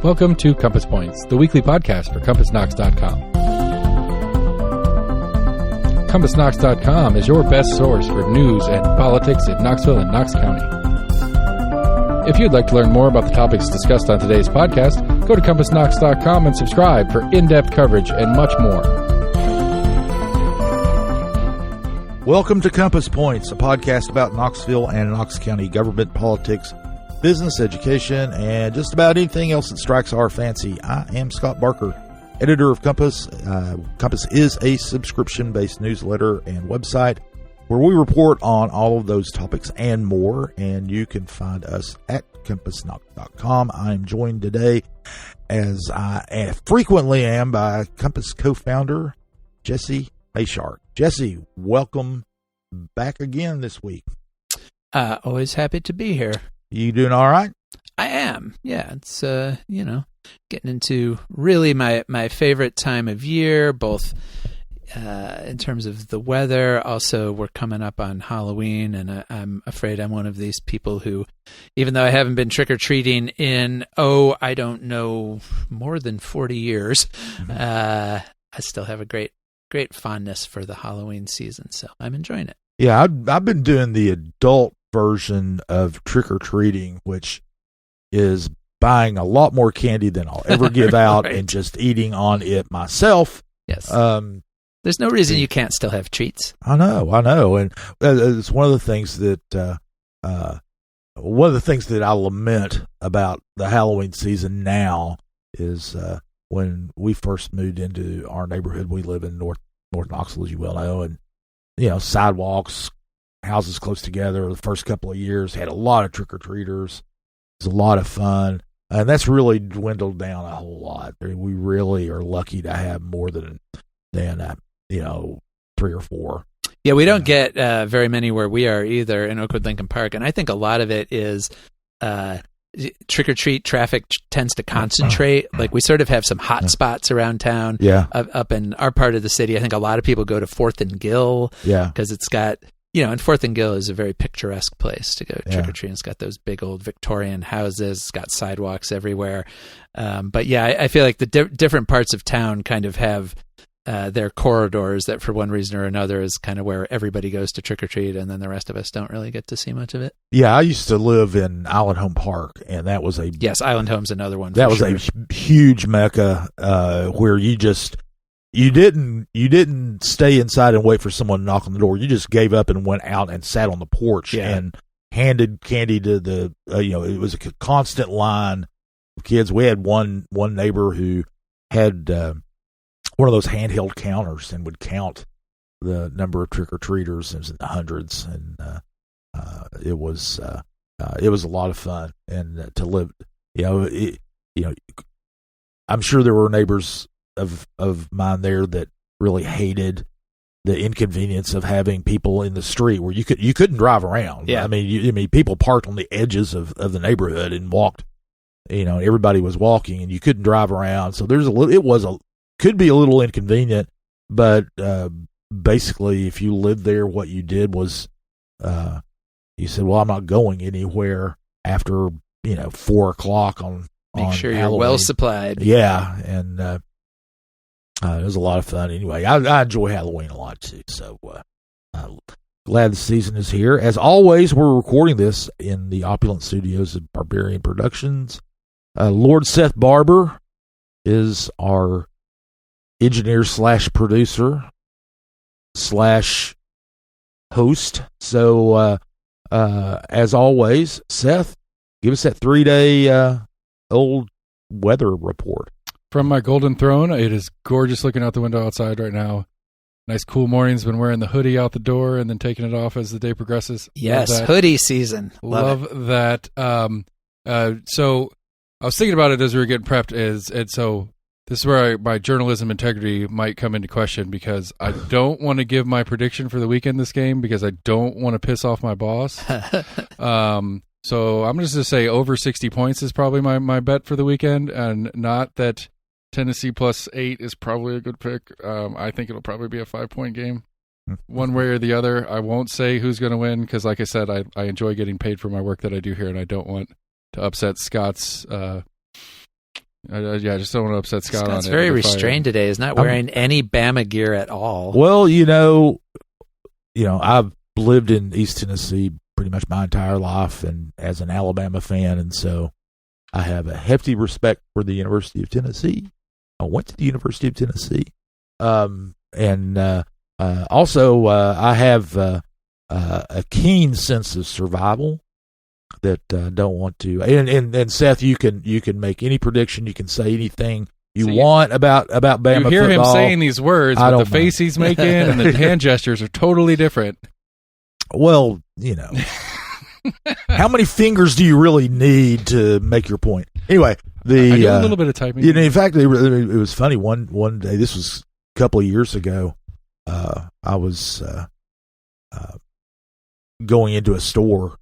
Welcome to Compass Points, the weekly podcast for CompassKnox.com. CompassKnox.com is your best source for news and politics in Knoxville and Knox County. If you'd like to learn more about the topics discussed on today's podcast, go to CompassKnox.com and subscribe for in-depth coverage and much more. Welcome to Compass Points, a podcast about Knoxville and Knox County government, politics, business, education, and just about anything else that strikes our fancy. I am Scott Barker, editor of Compass. Compass is a subscription-based newsletter and website where we report on all of those topics and more, and you can find us at CompassKnox.com. I'm joined today, as I frequently am, by Compass co-founder Jesse Mayshark. Jesse, welcome back again this week. Always happy to be here. You doing all right? I am. Yeah, it's, getting into really my favorite time of year, both in terms of the weather. Also, we're coming up on Halloween, and I'm afraid I'm one of these people who, even though I haven't been trick-or-treating in, I don't know, more than 40 years, I still have a great fondness for the Halloween season, so I'm enjoying it. Yeah, I've been doing the adult version of trick-or-treating, which is buying a lot more candy than I'll ever give out right. And just eating on it myself. Yes. There's no reason you can't still have treats. I know. And it's one of the things that I lament about the Halloween season now is when we first moved into our neighborhood. We live in North Knoxville, as you well know, and sidewalks, houses close together. The first couple of years had a lot of trick-or-treaters. It was a lot of fun, and that's really dwindled down a whole lot. We really are lucky to have more than 3 or 4. Yeah, we don't get very many where we are either in Oakwood Lincoln Park, and I think a lot of it is trick-or-treat traffic tends to concentrate. Like, we sort of have some hot spots around town. Yeah. Up in our part of the city, I think a lot of people go to 4th and Gill. Yeah. Because it's got, and 4th and Gill is a very picturesque place to go trick-or-treating. It's got those big old Victorian houses. It's got sidewalks everywhere. But yeah, I feel like the different parts of town kind of have their corridors that for one reason or another is kind of where everybody goes to trick-or-treat, and then the rest of us don't really get to see much of it. Yeah, I used to live in Island Home Park, and that was Yes, Island Home's another one. That was a huge mecca where you didn't stay inside and wait for someone to knock on the door. You just gave up and went out and sat on the porch and handed candy to the it was a constant line of kids. We had one neighbor who had one of those handheld counters and would count the number of trick-or-treaters. It was in the hundreds, and it was a lot of fun. And to live, I'm sure there were neighbors of mine there that really hated the inconvenience of having people in the street where you couldn't drive around. Yeah. I mean, people parked on the edges of the neighborhood and walked. Everybody was walking, and you couldn't drive around. So could be a little inconvenient, but basically, if you lived there, what you did was you said, "Well, I'm not going anywhere after 4 o'clock on sure Halloween." You're well supplied. Yeah, and it was a lot of fun. Anyway, I enjoy Halloween a lot too. So glad the season is here. As always, we're recording this in the opulent studios of Barbarian Productions. Lord Seth Barber is our engineer / producer / host. So, as always, Seth, give us that 3-day old weather report. From my golden throne, it is gorgeous looking out the window outside right now. Nice cool mornings. Been wearing the hoodie out the door and then taking it off as the day progresses. Yes, hoodie season. Love that. So I was thinking about it as we were getting prepped. So this is where my journalism integrity might come into question, because I don't want to give my prediction for the weekend this game because I don't want to piss off my boss. So I'm just going to say over 60 points is probably my bet for the weekend, and not that Tennessee +8 is probably a good pick. I think it'll probably be a 5-point game, one way or the other. I won't say who's going to win because, like I said, I enjoy getting paid for my work that I do here, and I don't want to upset Scott's I just don't want to upset Scott on it. Scott's very restrained today. He's not wearing any Bama gear at all. Well, I've lived in East Tennessee pretty much my entire life, and as an Alabama fan, and so I have a hefty respect for the University of Tennessee. I went to the University of Tennessee, and also I have a keen sense of survival that don't want to. And Seth, you can make any prediction, you can say anything you want about Bama. You hear football. him saying these words, but the face he's making and the hand gestures are totally different. Well, how many fingers do you really need to make your point? Anyway, I do a little bit of typing. In fact, it was funny. One day, this was a couple of years ago. I was going into a store,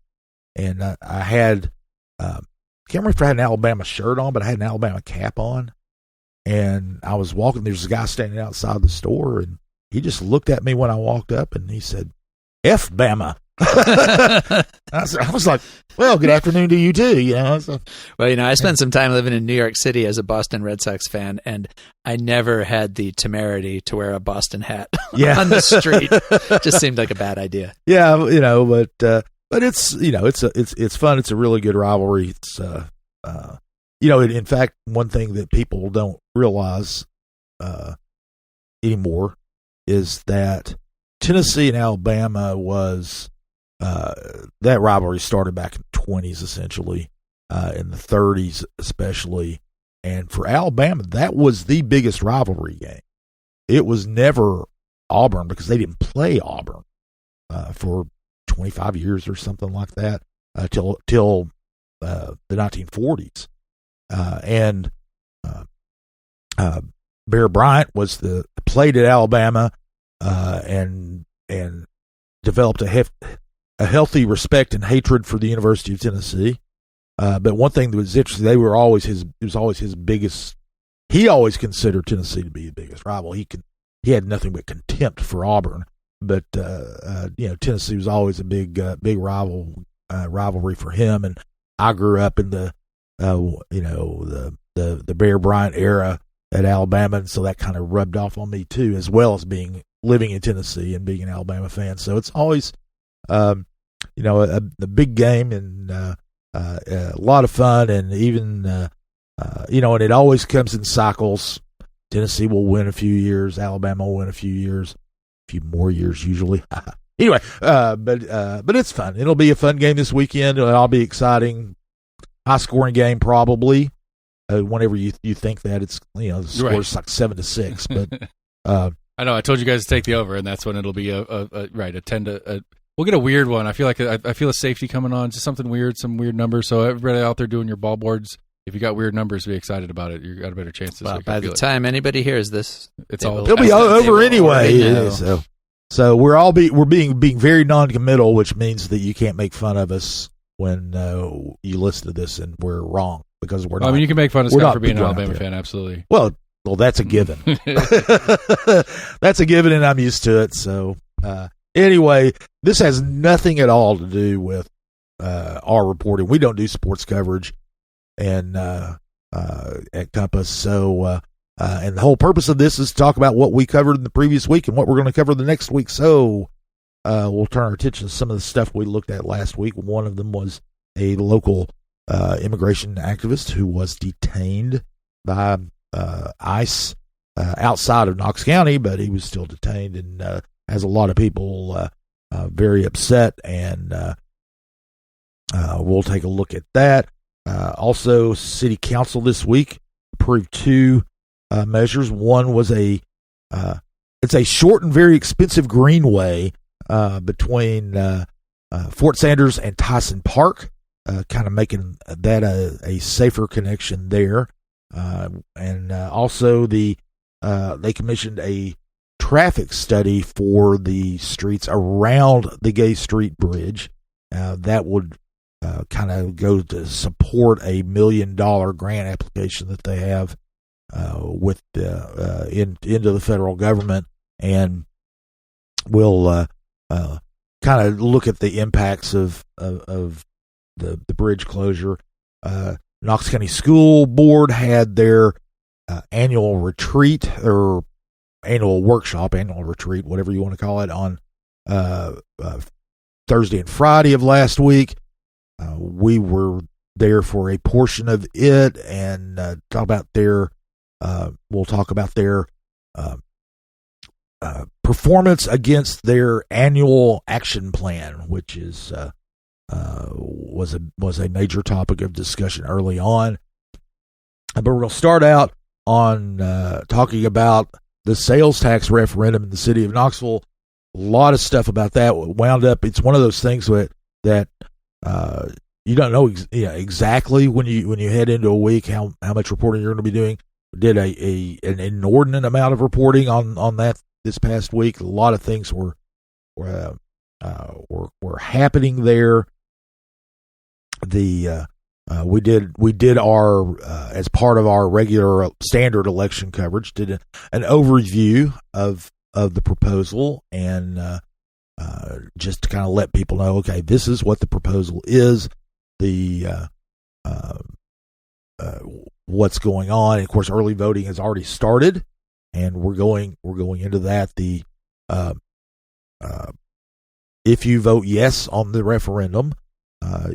and I had can't remember if I had an Alabama shirt on, but I had an Alabama cap on. And I was walking. There's a guy standing outside the store, and he just looked at me when I walked up, and he said, "F Bama." I was like, "Well, good afternoon to you too." So. Well, I spent some time living in New York City as a Boston Red Sox fan, and I never had the temerity to wear a Boston hat on the street. Just seemed like a bad idea. Yeah, but it's it's fun. It's a really good rivalry. It's in fact, one thing that people don't realize anymore is that Tennessee and Alabama was that rivalry started back in the 1920s, essentially, in the 1930s especially. And for Alabama, that was the biggest rivalry game. It was never Auburn because they didn't play Auburn for 25 years or something like that till the 1940s. And Bear Bryant played at Alabama and developed a healthy respect and hatred for the University of Tennessee. But one thing that was interesting, it was always his biggest. He always considered Tennessee to be the biggest rival. He had nothing but contempt for Auburn, but Tennessee was always a big rivalry for him. And I grew up in the Bear Bryant era at Alabama, and so that kind of rubbed off on me too, as well as living in Tennessee and being an Alabama fan. So it's always a big game and a lot of fun, and even and it always comes in cycles. Tennessee will win a few years, Alabama will win a few more years usually. Anyway, but it's fun. It'll be a fun game this weekend. It'll be exciting, high scoring game probably. Whenever you think that it's the score's like 7-6, but I know I told you guys to take the over, and that's when it'll be a 10 to. We'll get a weird one. I feel like I feel a safety coming on, just something weird, some weird numbers. So everybody out there doing your ball boards, if you got weird numbers, be excited about it. You got a better chance this week. By the time anybody hears this, it'll be over anyway. So we're being very non-committal, which means that you can't make fun of us when you listen to this and we're wrong because we're not. I mean, you can make fun of Scott for being an Alabama fan, absolutely. Well, that's a given. That's a given, and I'm used to it. So anyway, this has nothing at all to do with our reporting. We don't do sports coverage and at Compass. So and the whole purpose of this is to talk about what we covered in the previous week and what we're going to cover the next week. So we'll turn our attention to some of the stuff we looked at last week. One of them was a local immigration activist who was detained by ICE outside of Knox County, but he was still detained and has a lot of people very upset, and we'll take a look at that. Also, City Council this week approved two measures. One was it's a short and very expensive greenway between Fort Sanders and Tyson Park, kind of making that a safer connection there. And also they commissioned a traffic study for the streets around the Gay Street Bridge. That would kind of go to support a $1 million grant application that they have into the federal government, and we'll kind of look at the impacts of the bridge closure. Knox County School Board had their annual retreat or annual workshop, annual retreat, whatever you want to call it, on Thursday and Friday of last week. We were there for a portion of it and we'll talk about their performance against their annual action plan, which is was a major topic of discussion early on. But we're going to start out on talking about the sales tax referendum in the city of Knoxville. A lot of stuff about that wound up. It's one of those things that you don't know exactly when you head into a week how much reporting you're going to be doing. We did an inordinate amount of reporting on that this past week. A lot of things were happening there. We did our as part of our regular standard election coverage, did an overview of the proposal and just to kind of let people know, okay, this is what the proposal is, what's going on. And of course, early voting has already started, and we're going into that. If you vote yes on the referendum,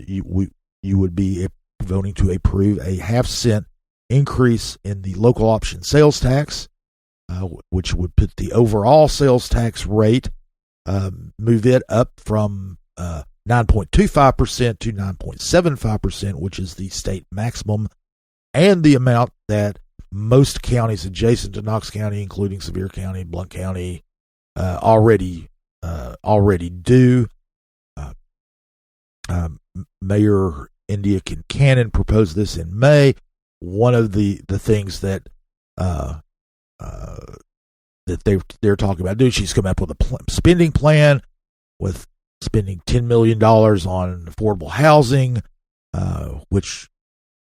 you would be voting to approve a 0.5-cent increase in the local option sales tax, which would put the overall sales tax rate, move it up from 9.25% to 9.75%, which is the state maximum, and the amount that most counties adjacent to Knox County, including Sevier County, Blount County, already do. Mayor India Kincannon proposed this in May. One of the things that they're talking about doing, she's come up with a spending plan with spending $10 million on affordable housing, which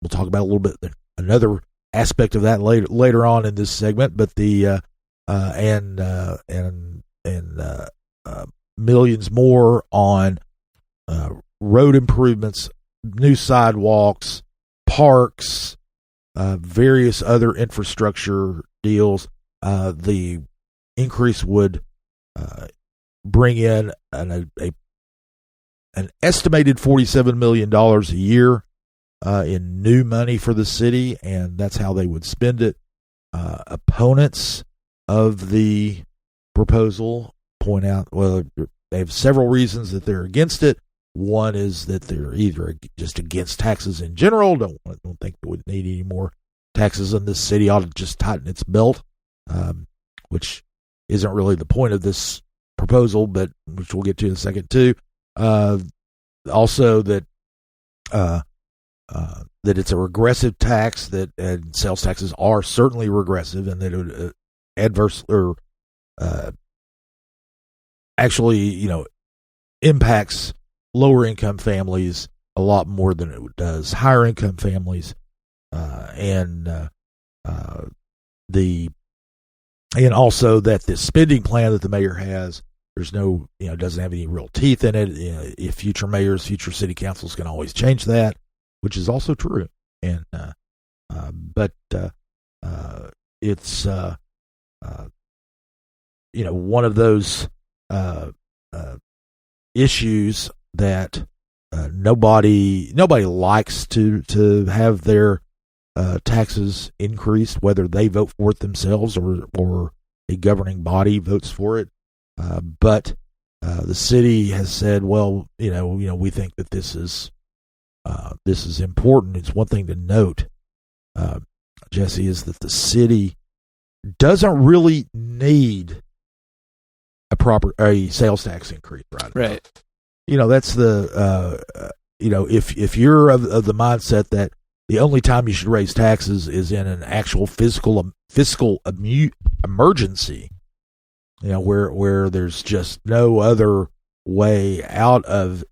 we'll talk about a little bit. Another aspect of that later on in this segment, but millions more on road improvements, new sidewalks, parks, various other infrastructure deals. The increase would bring in an estimated $47 million a year in new money for the city, and that's how they would spend it. Opponents of the proposal point out, well, they have several reasons that they're against it. One is that they're either just against taxes in general, don't think we would need any more taxes in this city, ought to just tighten its belt, which isn't really the point of this proposal, but which we'll get to in a second too. Also that it's a regressive tax, and sales taxes are certainly regressive, and that it would impacts lower income families a lot more than it does higher income families, and also that the spending plan that the mayor has, there's no, doesn't have any real teeth in it. If future mayors, future city councils can always change that, which is also true. And but it's one of those issues that nobody likes to have their taxes increased, whether they vote for it themselves or a governing body votes for it. But the city has said, well, we think that this is important. It's one thing to note, Jesse, is that the city doesn't really need a sales tax increase, right? That's the if you're of the mindset that the only time you should raise taxes is in an actual fiscal emergency, where there's just no other way out of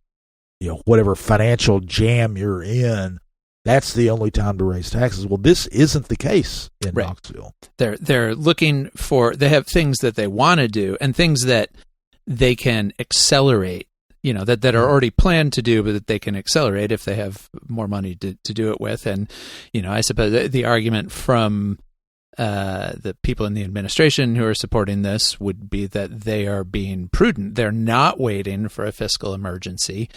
whatever financial jam you're in, that's the only time to raise taxes. Well, this isn't the case in Knoxville. They're looking they have things that they want to do and things that they can accelerate that are already planned to do, but that they can accelerate if they have more money to do it with. And, I suppose the argument from the people in the administration who are supporting this would be that they are being prudent. They're not waiting for a fiscal emergency,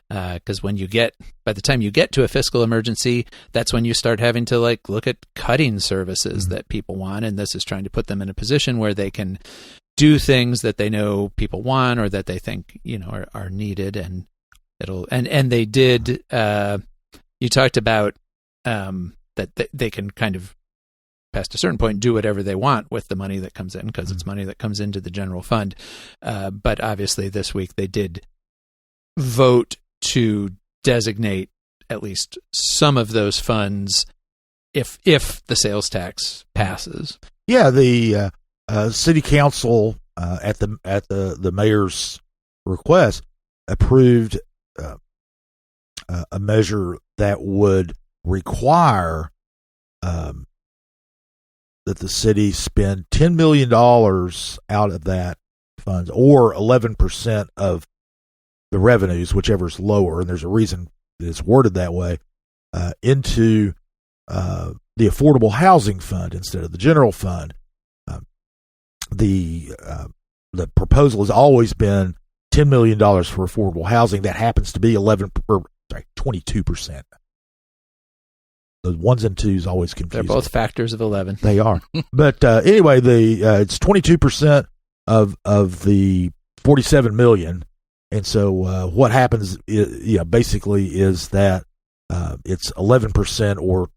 because by the time you get to a fiscal emergency, that's when you start having to look at cutting services that people want. And this is trying to put them in a position where they can do things that they know people want or that they think are needed, and and they did. You talked about that they can kind of, past a certain point, do whatever they want with the money that comes in, because it's money that comes into the general fund. But obviously this week they did vote to designate at least some of those funds if the sales tax passes. Yeah, the city council at the mayor's request approved a measure that would require that the city spend $10 million out of that funds, or 11% of the revenues, whichever is lower, and there's a reason that it's worded that way, into the affordable housing fund instead of the general fund. The proposal has always been $10 million for affordable housing. That happens to be 22%. The ones and twos always confuse. They're both factors of 11. They are. But anyway, it's 22% of the $47 million, and so what happens, basically, is that it's 11% or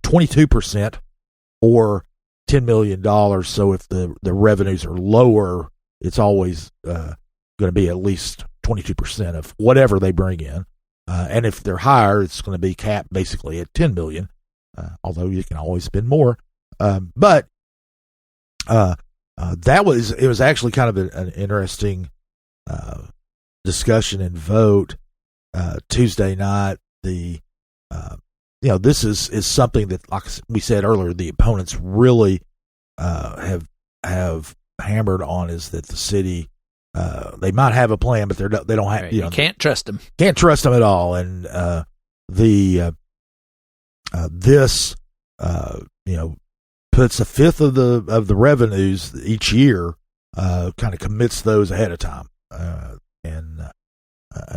22% or $10 million. So if the revenues are lower, it's always going to be at least 22% of whatever they bring in. And if they're higher, it's going to be capped basically at $10 million, although you can always spend more. But it was actually kind of an interesting discussion and vote Tuesday night. This is something that, like we said earlier, the opponents really have hammered on, is that the city, they might have a plan, but they don't have. Right. You can't trust them. Can't trust them at all. And this puts a fifth of the revenues each year, kind of commits those ahead of time, and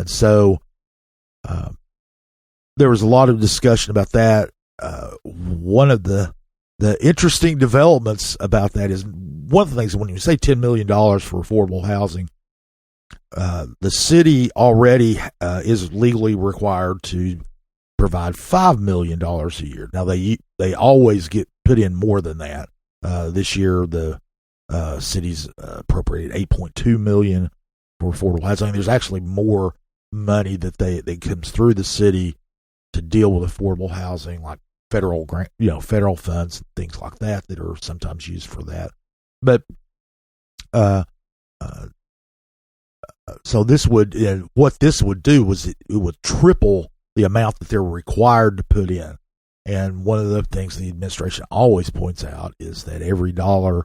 so there was a lot of discussion about that. One of the interesting developments about that is, one of the things, when you say $10 million for affordable housing, the city already is legally required to provide $5 million a year. Now they always get put in more than that. This year the city's appropriated $8.2 million for affordable housing. There's actually more money that comes through the city to deal with affordable housing, like federal grant, federal funds and things like that are sometimes used for that. But so what this would do was it would triple the amount that they're required to put in. And one of the things the administration always points out is that every dollar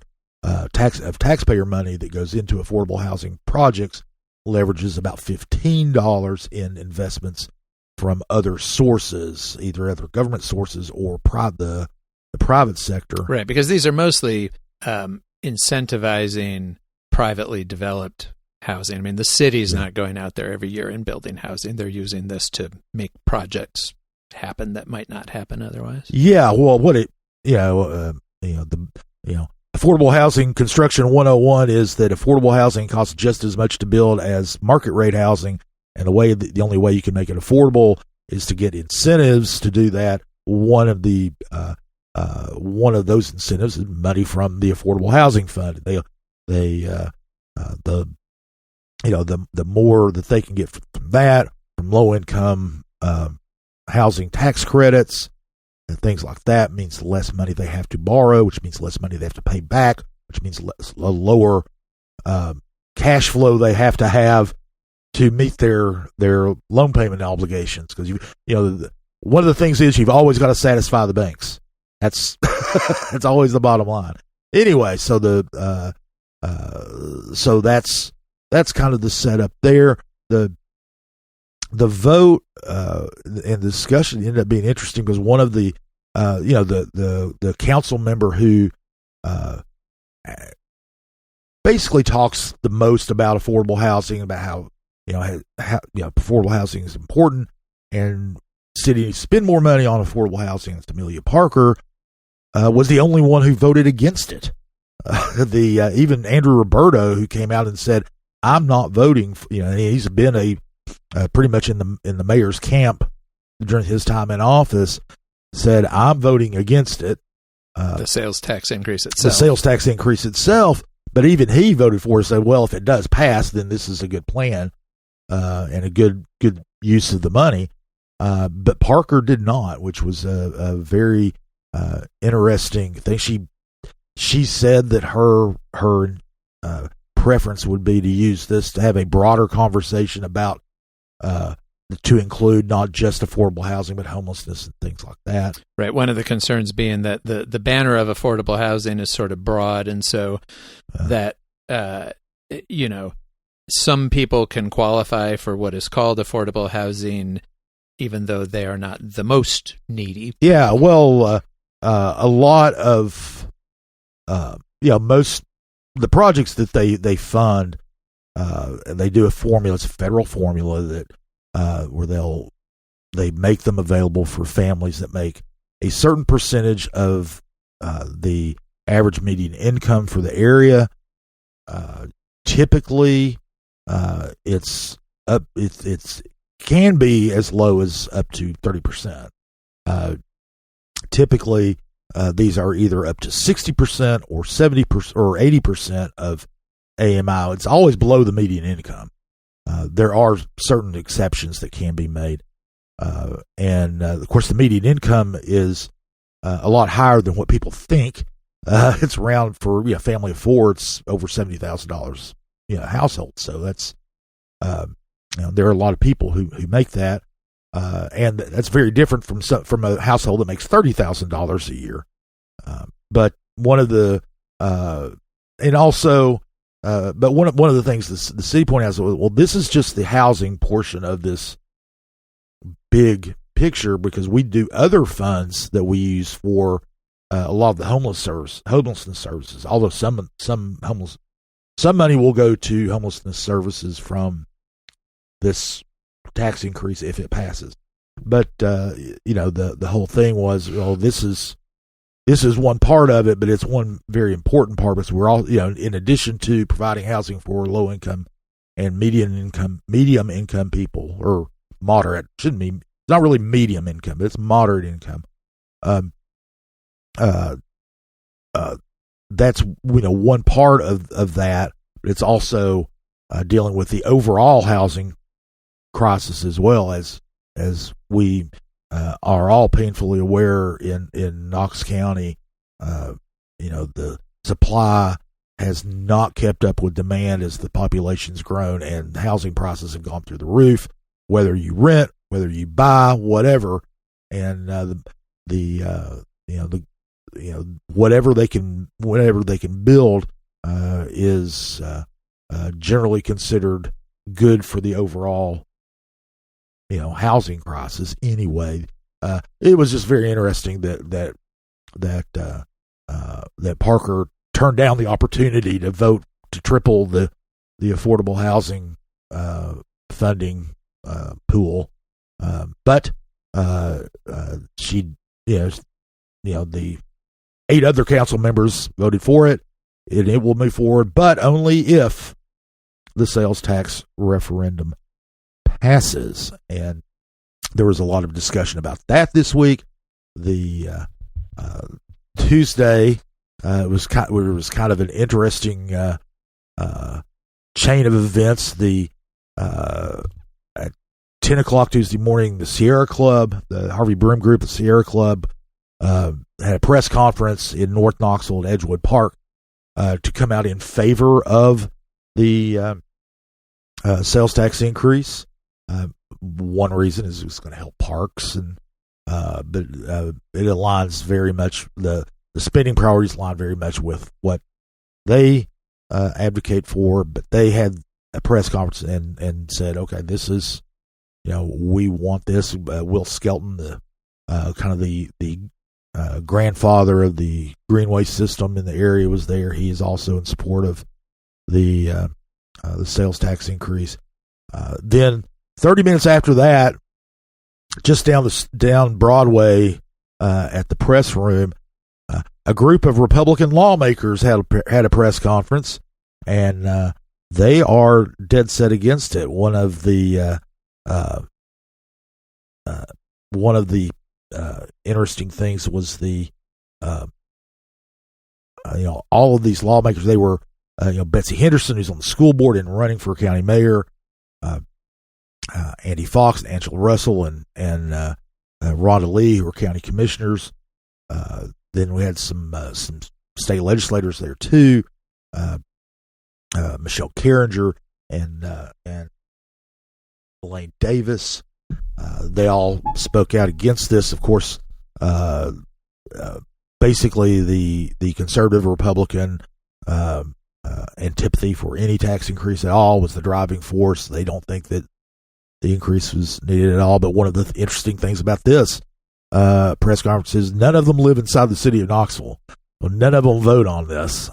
taxpayer money that goes into affordable housing projects leverages about $15 in investments from other sources, either other government sources or the private sector. Right, because these are mostly incentivizing privately developed housing. I mean, the city's not going out there every year and building housing. They're using this to make projects happen that might not happen otherwise. Yeah, well, affordable housing construction 101 is that affordable housing costs just as much to build as market rate housing, and the only way you can make it affordable is to get incentives to do that. One of those incentives is money from the Affordable Housing Fund. The more that they can get from that, from low income housing tax credits and things like that, means the less money they have to borrow, which means less money they have to pay back, which means lower cash flow they have to have to meet their loan payment obligations. Because one of the things is you've always got to satisfy the banks. That's that's always the bottom line. Anyway, so that's that's kind of the setup there. The vote and the discussion ended up being interesting because one of the the council member who basically talks the most about affordable housing, about how affordable housing is important and city needs to spend more money on affordable housing. It's Amelia Parker was the only one who voted against it. Even Andrew Roberto, who came out and said, "I'm not voting." He's been pretty much in the mayor's camp during his time in office. Said, "I'm voting against it." The sales tax increase itself. But even he voted for it. Said, "Well, if it does pass, then this is a good plan and a good use of the money." But Parker did not, which was a very interesting thing. She said that her preference would be to use this to have a broader conversation about to include not just affordable housing but homelessness and things like that. Right. One of the concerns being that the banner of affordable housing is sort of broad, and so that some people can qualify for what is called affordable housing even though they are not the most needy. Yeah, well, a lot of most the projects that they fund, they do a formula. It's a federal formula that where they make them available for families that make a certain percentage of the average median income for the area. Typically, it's can be as low as up to 30%. Typically, these are either up to 60% or 70% or 80% of AMI. It's always below the median income. There are certain exceptions that can be made. And of course, the median income is a lot higher than what people think. It's around, for a family of four, it's over $70,000 household. So that's there are a lot of people who make that, and that's very different from a household that makes $30,000 a year. But one of the and also. But one of the things the city pointed out is, well, this is just the housing portion of this big picture, because we do other funds that we use for a lot of the homelessness services. Although some money will go to homelessness services from this tax increase if it passes. But the whole thing was, this is one part of it, but it's one very important part, because we're all, in addition to providing housing for low income and medium income people, or moderate, shouldn't be, it's not really medium income, but it's moderate income. That's, one part of that, but it's also dealing with the overall housing crisis, as well as we are all painfully aware in Knox County. The supply has not kept up with demand as the population's grown, and housing prices have gone through the roof, whether you rent, whether you buy, whatever. And whatever they can build is generally considered good for the overall housing crisis. Anyway, it was just very interesting that Parker turned down the opportunity to vote to triple the affordable housing funding pool, but she, the 8 other council members voted for it, and it will move forward, but only if the sales tax referendum passes. And there was a lot of discussion about that this week. The Tuesday it was kind of an interesting chain of events. At 10 o'clock Tuesday morning, the Sierra Club, the Harvey Broom Group, the Sierra Club, had a press conference in North Knoxville at Edgewood Park to come out in favor of the sales tax increase. One reason is it's going to help parks, and but it aligns very much, the spending priorities align very much with what they advocate for. But they had a press conference and said, okay, this is, we want this. Will Skelton, the kind of the grandfather of the greenway system in the area, was there. He is also in support of the sales tax increase. Then 30 minutes after that, just down Broadway at the press room, a group of Republican lawmakers had a press conference, and they are dead set against it. One of the interesting things was all of these lawmakers. They were Betsy Henderson, who's on the school board and running for county mayor, Andy Fox, and Angela Russell, and Rhonda Lee, who were county commissioners. Then we had some state legislators there too, Michelle Carringer and Elaine Davis. They all spoke out against this. Of course, basically the conservative Republican antipathy for any tax increase at all was the driving force. They don't think that the increase was needed at all. But one of the interesting things about this press conference is none of them live inside the city of Knoxville. Well, none of them vote on this.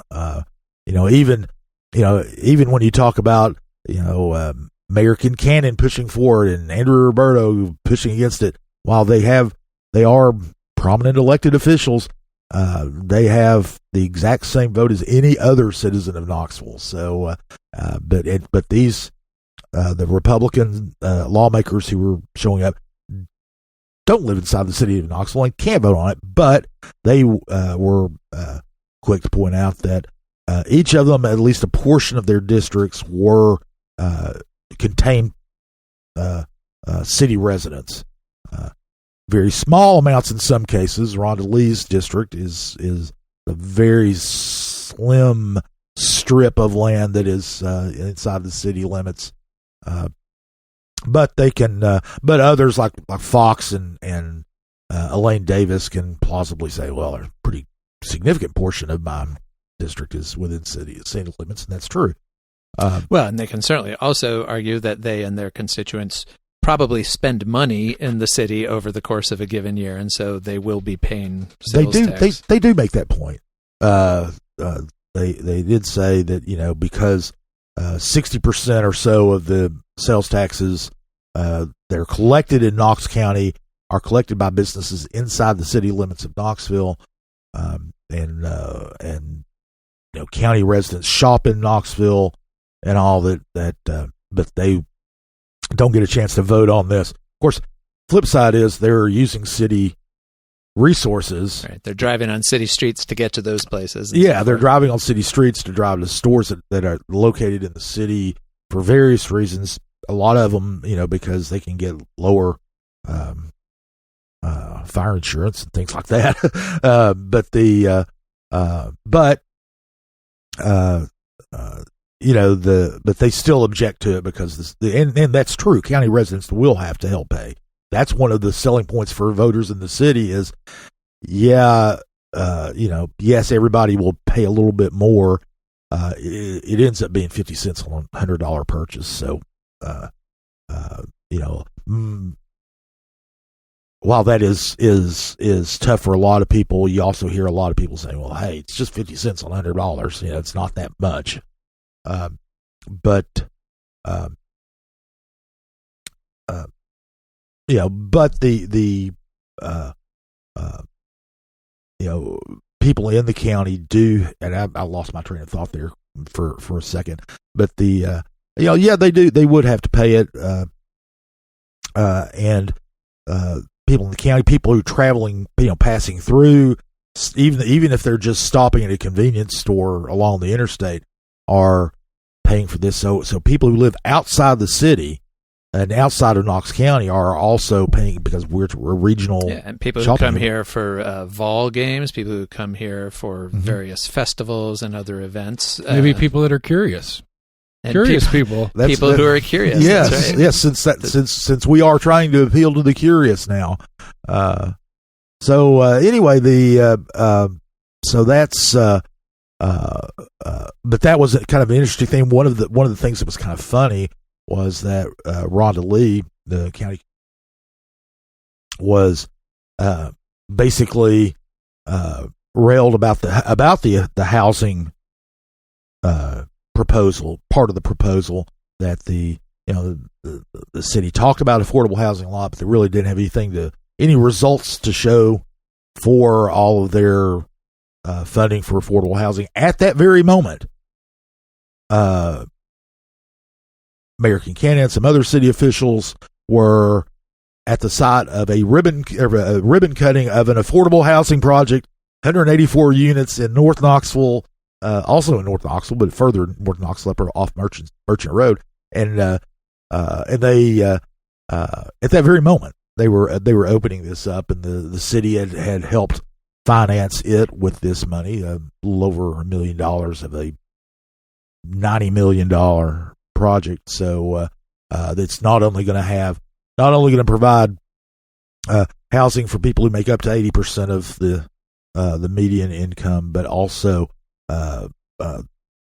Even when you talk about Mayor Kincannon pushing forward and Andrew Roberto pushing against it, while they are prominent elected officials, they have the exact same vote as any other citizen of Knoxville. So, but these the Republican lawmakers who were showing up don't live inside the city of Knoxville and can't vote on it. But they were quick to point out that each of them, at least a portion of their districts, were contained city residents. Very small amounts in some cases. Rhonda Lee's district is a very slim strip of land that is inside the city limits. But they can. But others like Fox and Elaine Davis can plausibly say, well, a pretty significant portion of my district is within city limits, and that's true. Well, and they can certainly also argue that they and their constituents probably spend money in the city over the course of a given year, and so they will be paying sales tax. They do make that point. They did say that because 60% or so of the sales taxes that are collected in Knox County are collected by businesses inside the city limits of Knoxville, and county residents shop in Knoxville and all that. But they don't get a chance to vote on this. Of course, flip side is they're using city resources. Right, they're driving on city streets to get to those places. Yeah, they're driving on city streets to drive to stores that are located in the city for various reasons. A lot of them, because they can get lower fire insurance and things like that. But they still object to it because and that's true. County residents will have to help pay. That's one of the selling points for voters in the city is, yes, everybody will pay a little bit more. It ends up being 50 cents on a $100 purchase. So, while that is tough for a lot of people, you also hear a lot of people saying, well, hey, it's just 50 cents on $100. It's not that much. But the people in the county do, and I lost my train of thought there for a second, but they do, they would have to pay it, and people in the county, people who are traveling, passing through, even if they're just stopping at a convenience store along the interstate, are paying for this. So people who live outside the city and outside of Knox County are also paying because we're regional. Yeah, and people who come here for vol games, people who come here for various festivals and other events. Maybe people that are curious. People who are curious. Yes, that's right. Yes. Since we are trying to appeal to the curious now. Anyway, so that's but that was kind of an interesting thing. One of the things that was kind of funny was that Rhonda Lee, the county, was basically railed about the housing proposal, part of the proposal that the city talked about affordable housing a lot, but they really didn't have any results to show for all of their funding for affordable housing at that very moment. Mayor Kincannon and some other city officials were at the site of a ribbon cutting of an affordable housing project, 184 units in North Knoxville, also in North Knoxville, but further North Knoxville, up off Merchant Road, and they at that very moment they were opening this up, and the city had helped finance it with this money, a little over $1 million of a $90 million project. So that's not only going to provide housing for people who make up to 80% of the median income, but also the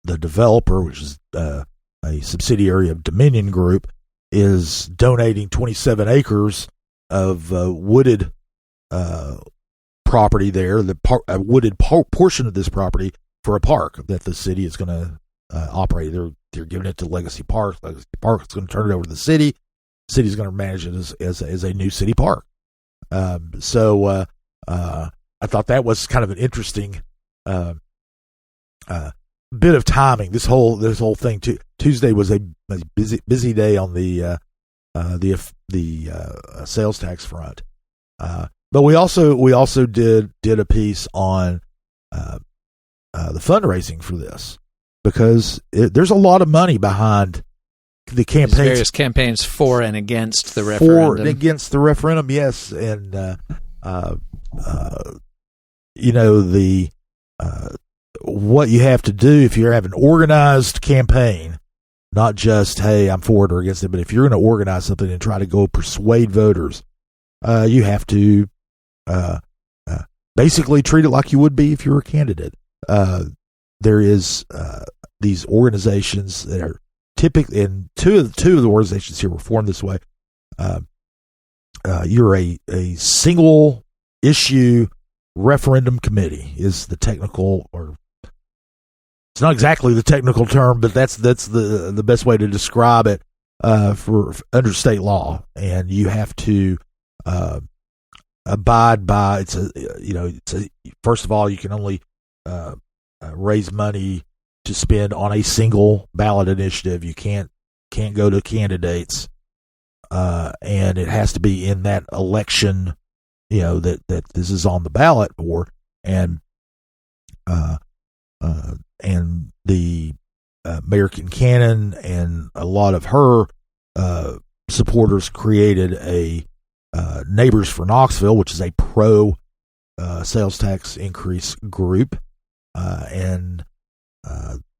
developer, which is a subsidiary of Dominion Group, is donating 27 acres of wooded property there, a wooded portion of this property, for a park that the city is going to operate. They're giving it to Legacy Park. Legacy Park is going to turn it over to the city. The city's going to manage it as a new city park. So I thought that was kind of an interesting bit of timing. This whole thing. Tuesday was a busy day on the sales tax front. But we also did a piece on the fundraising for this, because there's a lot of money behind the campaigns. There's various campaigns for and against the referendum. For and against the referendum, yes, and what you have to do if you have an organized campaign, not just, hey, I'm for it or against it, but if you're going to organize something and try to go persuade voters, you have to basically treat it like you would be if you were a candidate. There is these organizations that are typically, and two of the organizations here were formed this way. You're a single issue referendum committee is the technical, or it's not exactly the technical term, but that's the best way to describe it for under state law. And you have to abide by first of all, you can only raise money to spend on a single ballot initiative. You can't go to candidates, and it has to be in that election, that this is on the ballot for. And the Mayor Kincannon and a lot of her supporters created a Neighbors for Knoxville, which is a pro sales tax increase group, and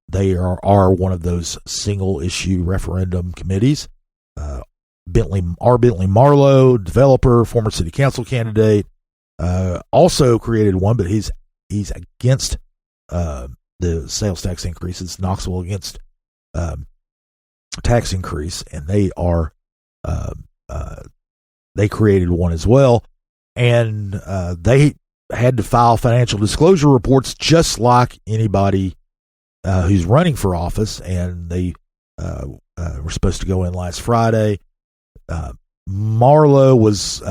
they are one of those single issue referendum committees. Bentley Marlowe, developer, former city council candidate, also created one, but he's against the sales tax increases. Knoxville against tax increase, and they created one as well, and they had to file financial disclosure reports just like anybody who's running for office, and they were supposed to go in last Friday. Marlowe was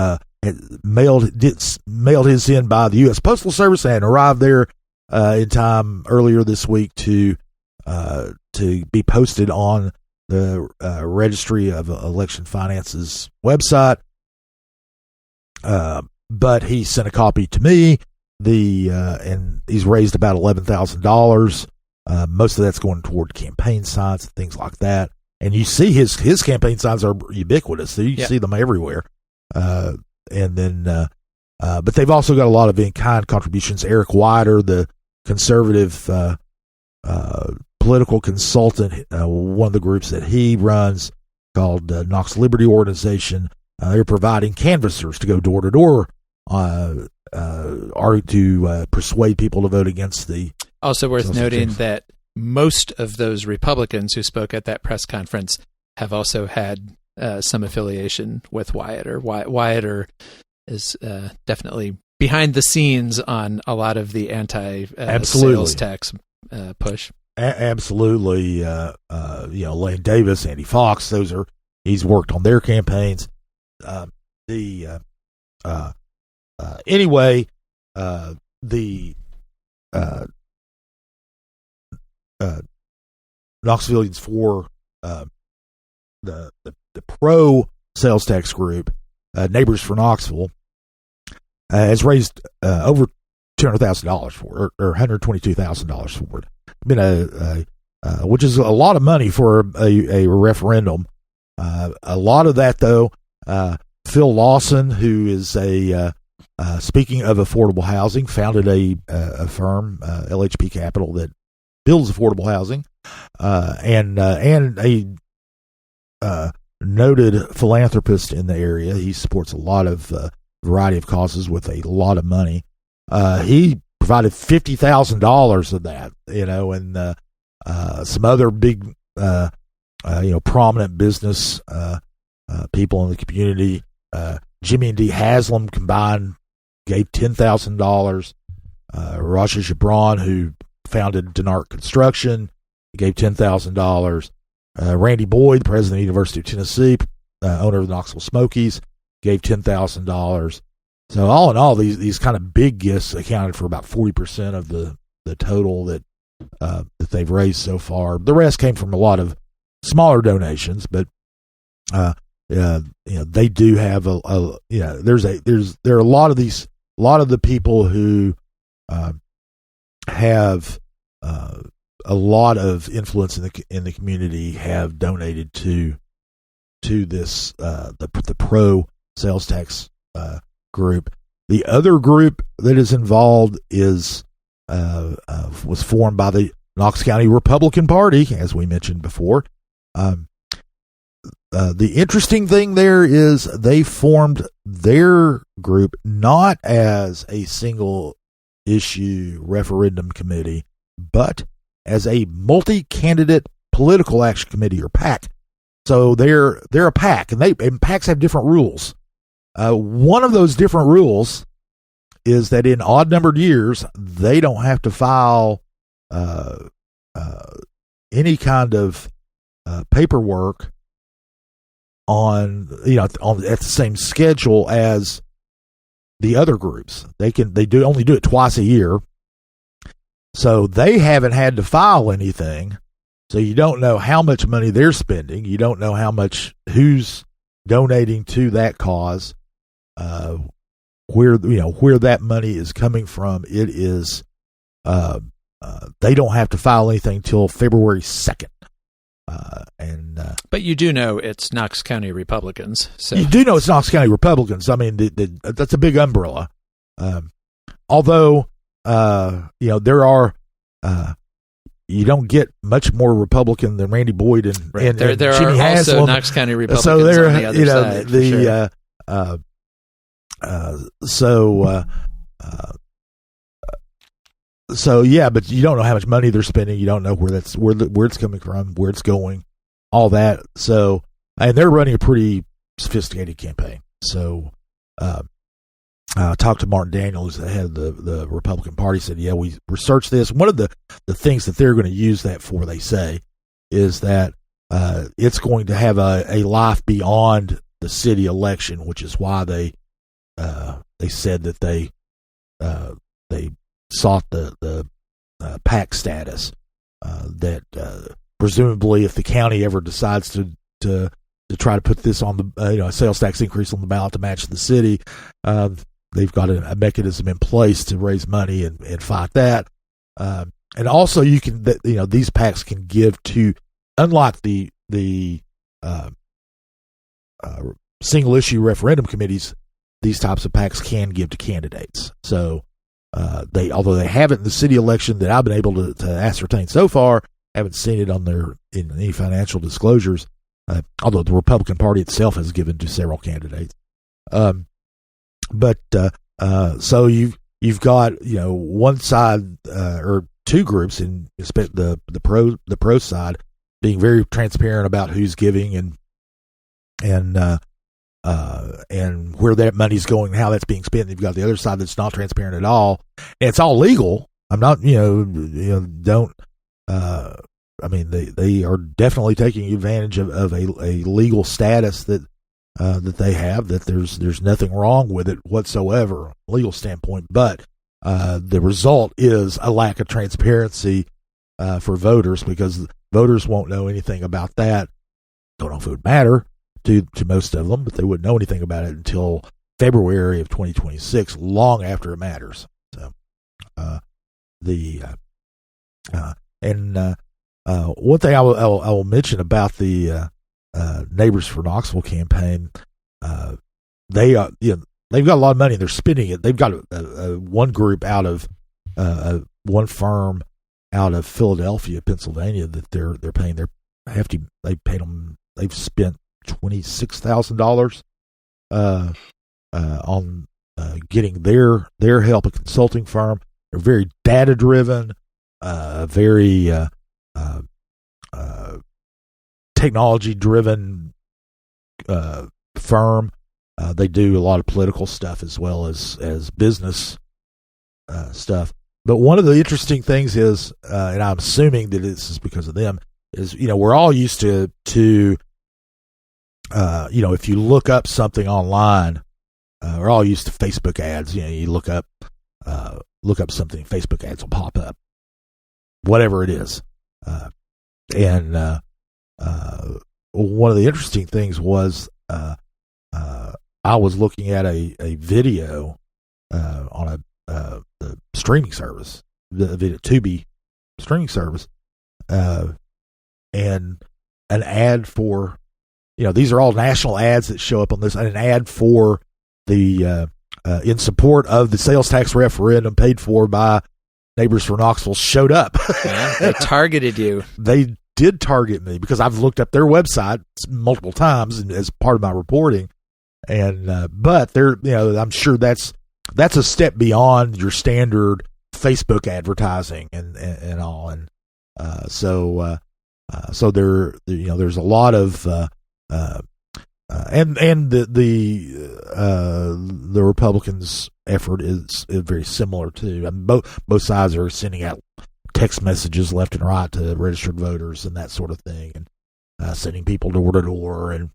mailed his in by the U.S. Postal Service and arrived there in time earlier this week to be posted on the Registry of Election Finance's website. But he sent a copy to me. And he's raised about $11,000. Most of that's going toward campaign signs and things like that. And you see his campaign signs are ubiquitous. So you see them everywhere. And then, but they've also got a lot of in-kind contributions. Eric Wider, the conservative political consultant, one of the groups that he runs, called Knox Liberty Organization, they're providing canvassers to go door to door, to persuade people to vote against the Also worth sales noting tax. that most of those Republicans who spoke at that press conference have also had some affiliation with Wyatt. Wyatt is definitely behind the scenes on a lot of the anti-sales tax push. Absolutely. Lane Davis, Andy Fox, he's worked on their campaigns. Anyway, Knoxvillians for the pro sales tax group, Neighbors for Knoxville, has raised over $200,000 for it, or $122,000 for it. Been which is a lot of money for a referendum. A lot of that, though, Phil Lawson, who is speaking of affordable housing, founded a firm, LHP Capital, that builds affordable housing, and a noted philanthropist in the area. He supports a lot of variety of causes with a lot of money. He provided $50,000 of that, and some other big, prominent business people in the community. Jimmy and Dee Haslam combined gave $10,000. Raja Gibran, who founded Denart Construction, gave $10,000. Randy Boyd, the president of the University of Tennessee, owner of the Knoxville Smokies, gave $10,000. So all in all, these kind of big gifts accounted for about 40% of the total that they've raised so far. The rest came from a lot of smaller donations, but they do have there are a lot of the people who have a lot of influence in the community have donated to this the pro sales tax group. The other group that is involved was formed by the Knox County Republican Party, as we mentioned before. The interesting thing there is they formed their group not as a single issue referendum committee, but as a multi-candidate political action committee, or PAC. So they're a PAC, and PACs have different rules. One of those different rules is that in odd-numbered years, they don't have to file any kind of paperwork on at the same schedule as the other groups. They only do it twice a year, so they haven't had to file anything. So you don't know how much money they're spending. You don't know who's donating to that cause, where that money is coming from. It is they don't have to file anything till February 2nd. But you do know it's Knox County Republicans. So you do know it's Knox County Republicans. I mean, that's a big umbrella. Although, there are, you don't get much more Republican than Randy Boyd and there Jimmy are Haslam. Also Knox County Republicans so they're, on the other side. So yeah, but you don't know how much money they're spending. You don't know where it's coming from, where it's going, all that. So, and they're running a pretty sophisticated campaign. So, I talked to Martin Daniels, the head of the Republican Party. Said, yeah, we researched this. One of the things that they're going to use that for, they say, is that it's going to have a life beyond the city election, which is why they said that they sought the PAC status. That presumably, if the county ever decides to try to put this on the a sales tax increase on the ballot to match the city, they've got a mechanism in place to raise money and fight that. And also, these PACs can give to, unlike the single issue referendum committees, these types of PACs can give to candidates. So although they haven't in the city election that I've been able to ascertain so far, haven't seen it in any financial disclosures. Although the Republican Party itself has given to several candidates. So you've got one side or two groups, and the pro side being very transparent about who's giving and where that money's going and how that's being spent. And you've got the other side that's not transparent at all, and it's all legal. I'm not, don't. I mean, they are definitely taking advantage of a legal status that they have. That there's nothing wrong with it whatsoever, legal standpoint. But the result is a lack of transparency for voters, because voters won't know anything about that. Don't know if it would matter to most of them, but they wouldn't know anything about it until February of 2026, long after it matters. So, one thing I will mention about the Neighbors for Knoxville campaign, they've got a lot of money. They're spending it. They've got one group out of one firm out of Philadelphia, Pennsylvania, that they're paying their hefty. They've spent $26,000 on getting their help, a consulting firm. They're very data driven, very technology driven firm. They do a lot of political stuff as well as business stuff. But one of the interesting things is, and I'm assuming that this is because of them, is we're all used to if you look up something online, we're all used to Facebook ads. You look up something, Facebook ads will pop up, whatever it is. And one of the interesting things was I was looking at a video on the streaming service, the Tubi streaming service, and an ad for, these are all national ads that show up on this, and an ad for the in support of the sales tax referendum paid for by Neighbors for Knoxville showed up. Yeah, they targeted you. They did target me because I've looked up their website multiple times as part of my reporting, and but they're, I'm sure that's a step beyond your standard Facebook advertising and all, and so there's a lot of and the Republicans' effort is very similar too. I mean, both sides are sending out text messages left and right to registered voters and that sort of thing, and sending people door to door, and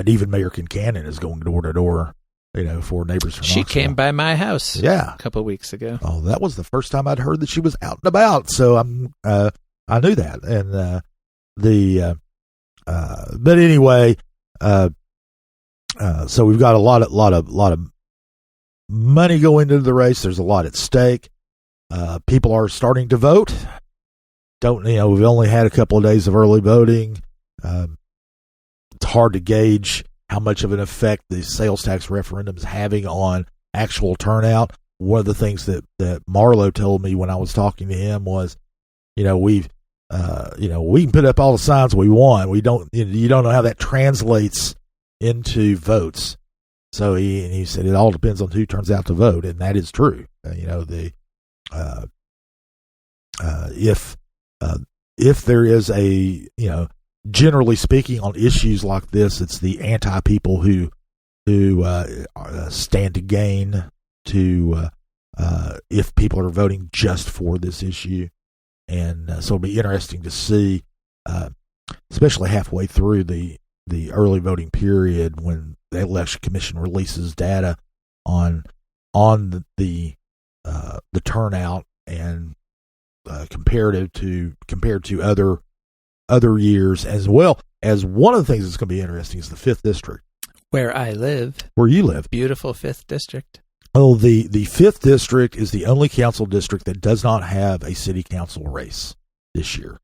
even Mayor Kincannon is going door to door, for Neighbors for Knoxville. She came by my house, a couple of weeks ago. Oh, that was the first time I'd heard that she was out and about. So I knew that, and but anyway, so we've got a lot of money going into the race. There's a lot at stake. People are starting to vote. We've only had a couple of days of early voting. It's hard to gauge how much of an effect the sales tax referendum is having on actual turnout. One of the things that Marlo told me when I was talking to him was, we can put up all the signs we want. We don't, you don't know how that translates into votes. So he said it all depends on who turns out to vote, and that is true. If there is a, generally speaking, on issues like this, it's the anti people who stand to gain if people are voting just for this issue. And so it'll be interesting to see, especially halfway through the early voting period, when the Election Commission releases data on the turnout and compared to other years, as well as one of the things that's going to be interesting is the 5th district, where I live, where you live, beautiful 5th district. Oh, the 5th district is the only council district that does not have a city council race this year.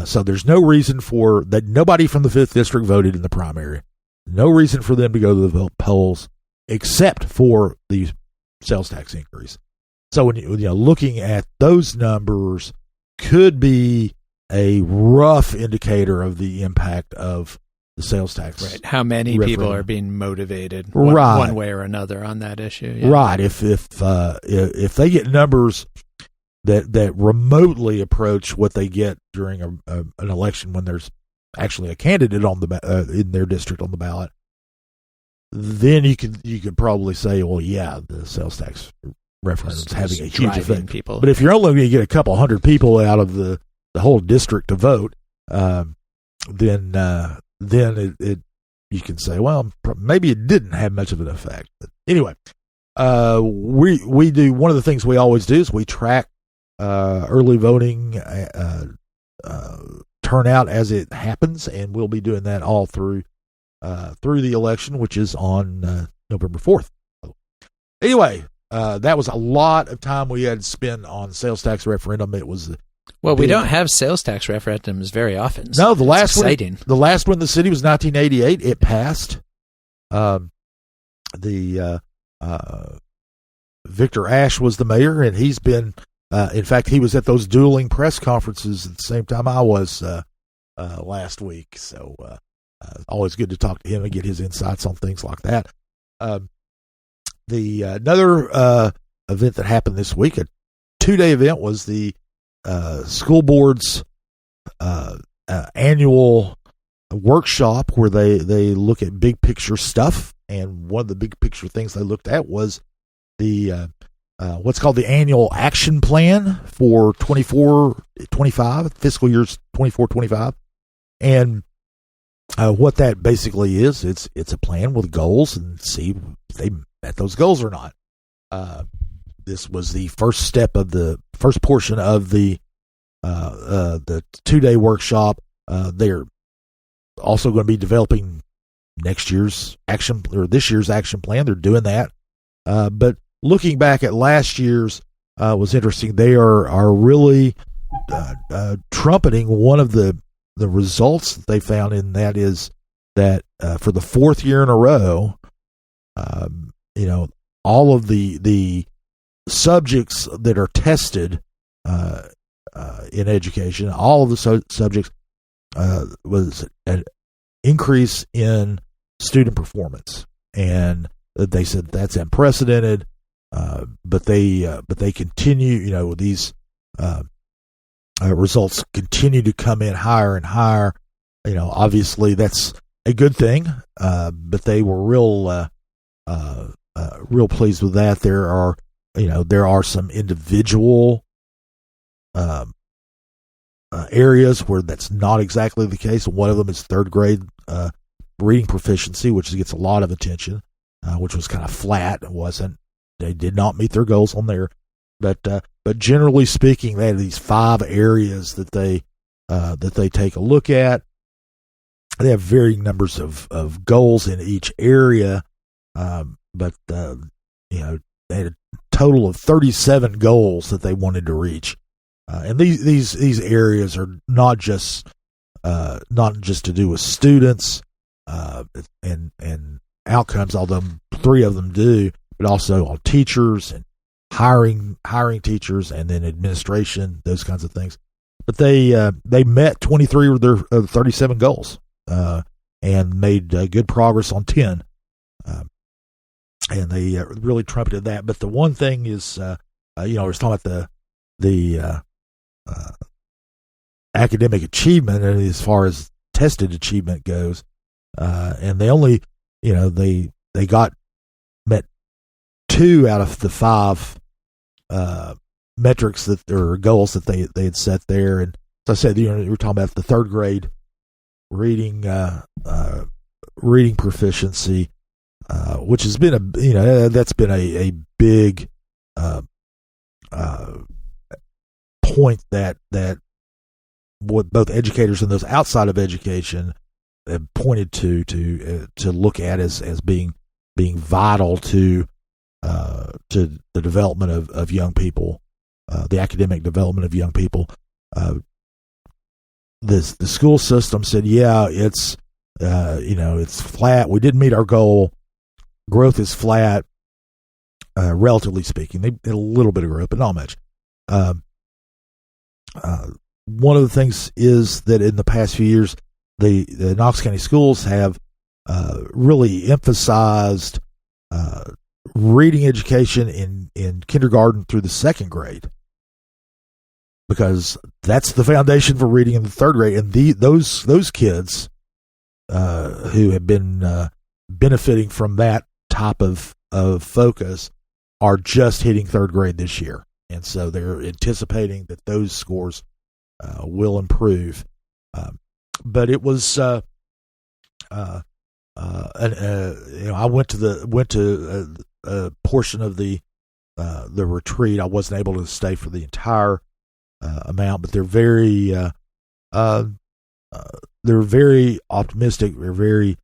So there's no reason for that. Nobody from the 5th district voted in the primary. No reason for them to go to the polls except for the sales tax increase. So when looking at those numbers could be a rough indicator of the impact of the sales tax. Right. How many referendum. people are being motivated right. one way or another on that issue. Yeah. Right. If they get numbers, that remotely approach what they get during an election when there's actually a candidate on the in their district on the ballot, then you could probably say, well, yeah, the sales tax referendum is having a huge effect. People. But if you're only going to get a couple hundred people out of the whole district to vote, then you can say, well, maybe it didn't have much of an effect. But anyway, we do, one of the things we always do is we track early voting turnout as it happens, and we'll be doing that all through the election, which is on November 4th. Anyway, that was a lot of time we had to spend on sales tax referendum. It was we don't have sales tax referendums very often. No, the last exciting. The last one in the city was 1988. It passed. Victor Ashe was the mayor, and he's been. In fact, he was at those dueling press conferences at the same time I was last week. So always good to talk to him and get his insights on things like that. Another event that happened this week, a 2-day event, was the school board's annual workshop where they look at big picture stuff. And one of the big picture things they looked at was the what's called the annual action plan for 24-25, fiscal years 24-25. And what that basically is, it's a plan with goals and see if they met those goals or not. This was the first step of the first portion of the 2-day workshop. They're also going to be developing next year's action or this year's action plan. They're doing that. But looking back at last year's was interesting. They are really trumpeting one of the results that they found, and that is that for the 4th year in a row, all of the subjects that are tested in education, all of the subjects was an increase in student performance, and they said that's unprecedented. But they continue. These results continue to come in higher and higher. Obviously that's a good thing. But they were real pleased with that. There are some individual areas where that's not exactly the case. One of them is 3rd grade reading proficiency, which gets a lot of attention, which was kind of flat. They did not meet their goals on there, but generally speaking, they have these 5 areas that they take a look at. They have varying numbers of goals in each area, but they had a total of 37 goals that they wanted to reach, and these areas are not just to do with students and outcomes, although 3 of them do. But also on teachers and hiring teachers, and then administration, those kinds of things. But they met 23 of their 37 goals and made good progress on 10. And they really trumpeted that. But the one thing is, I was talking about the academic achievement, and as far as tested achievement goes, and they only, they met 2 out of the 5 metrics or goals that they had set there. And as I said, we were talking about the 3rd grade reading proficiency, which has been that's been a big point that what both educators and those outside of education have pointed to look at as being vital to the development of young people, the academic development of young people. The school system said, yeah, it's flat. We didn't meet our goal. Growth is flat, relatively speaking. They had a little bit of growth, but not much. One of the things is that in the past few years, the Knox County schools have really emphasized reading education in kindergarten through the 2nd grade. because that's the foundation for reading in the third grade. And those kids who have been benefiting from that type of focus are just hitting third grade this year. And so they're anticipating that those scores will improve. But it was, I went to a portion of the retreat. I wasn't able to stay for the entire amount, but they're very optimistic. They're very,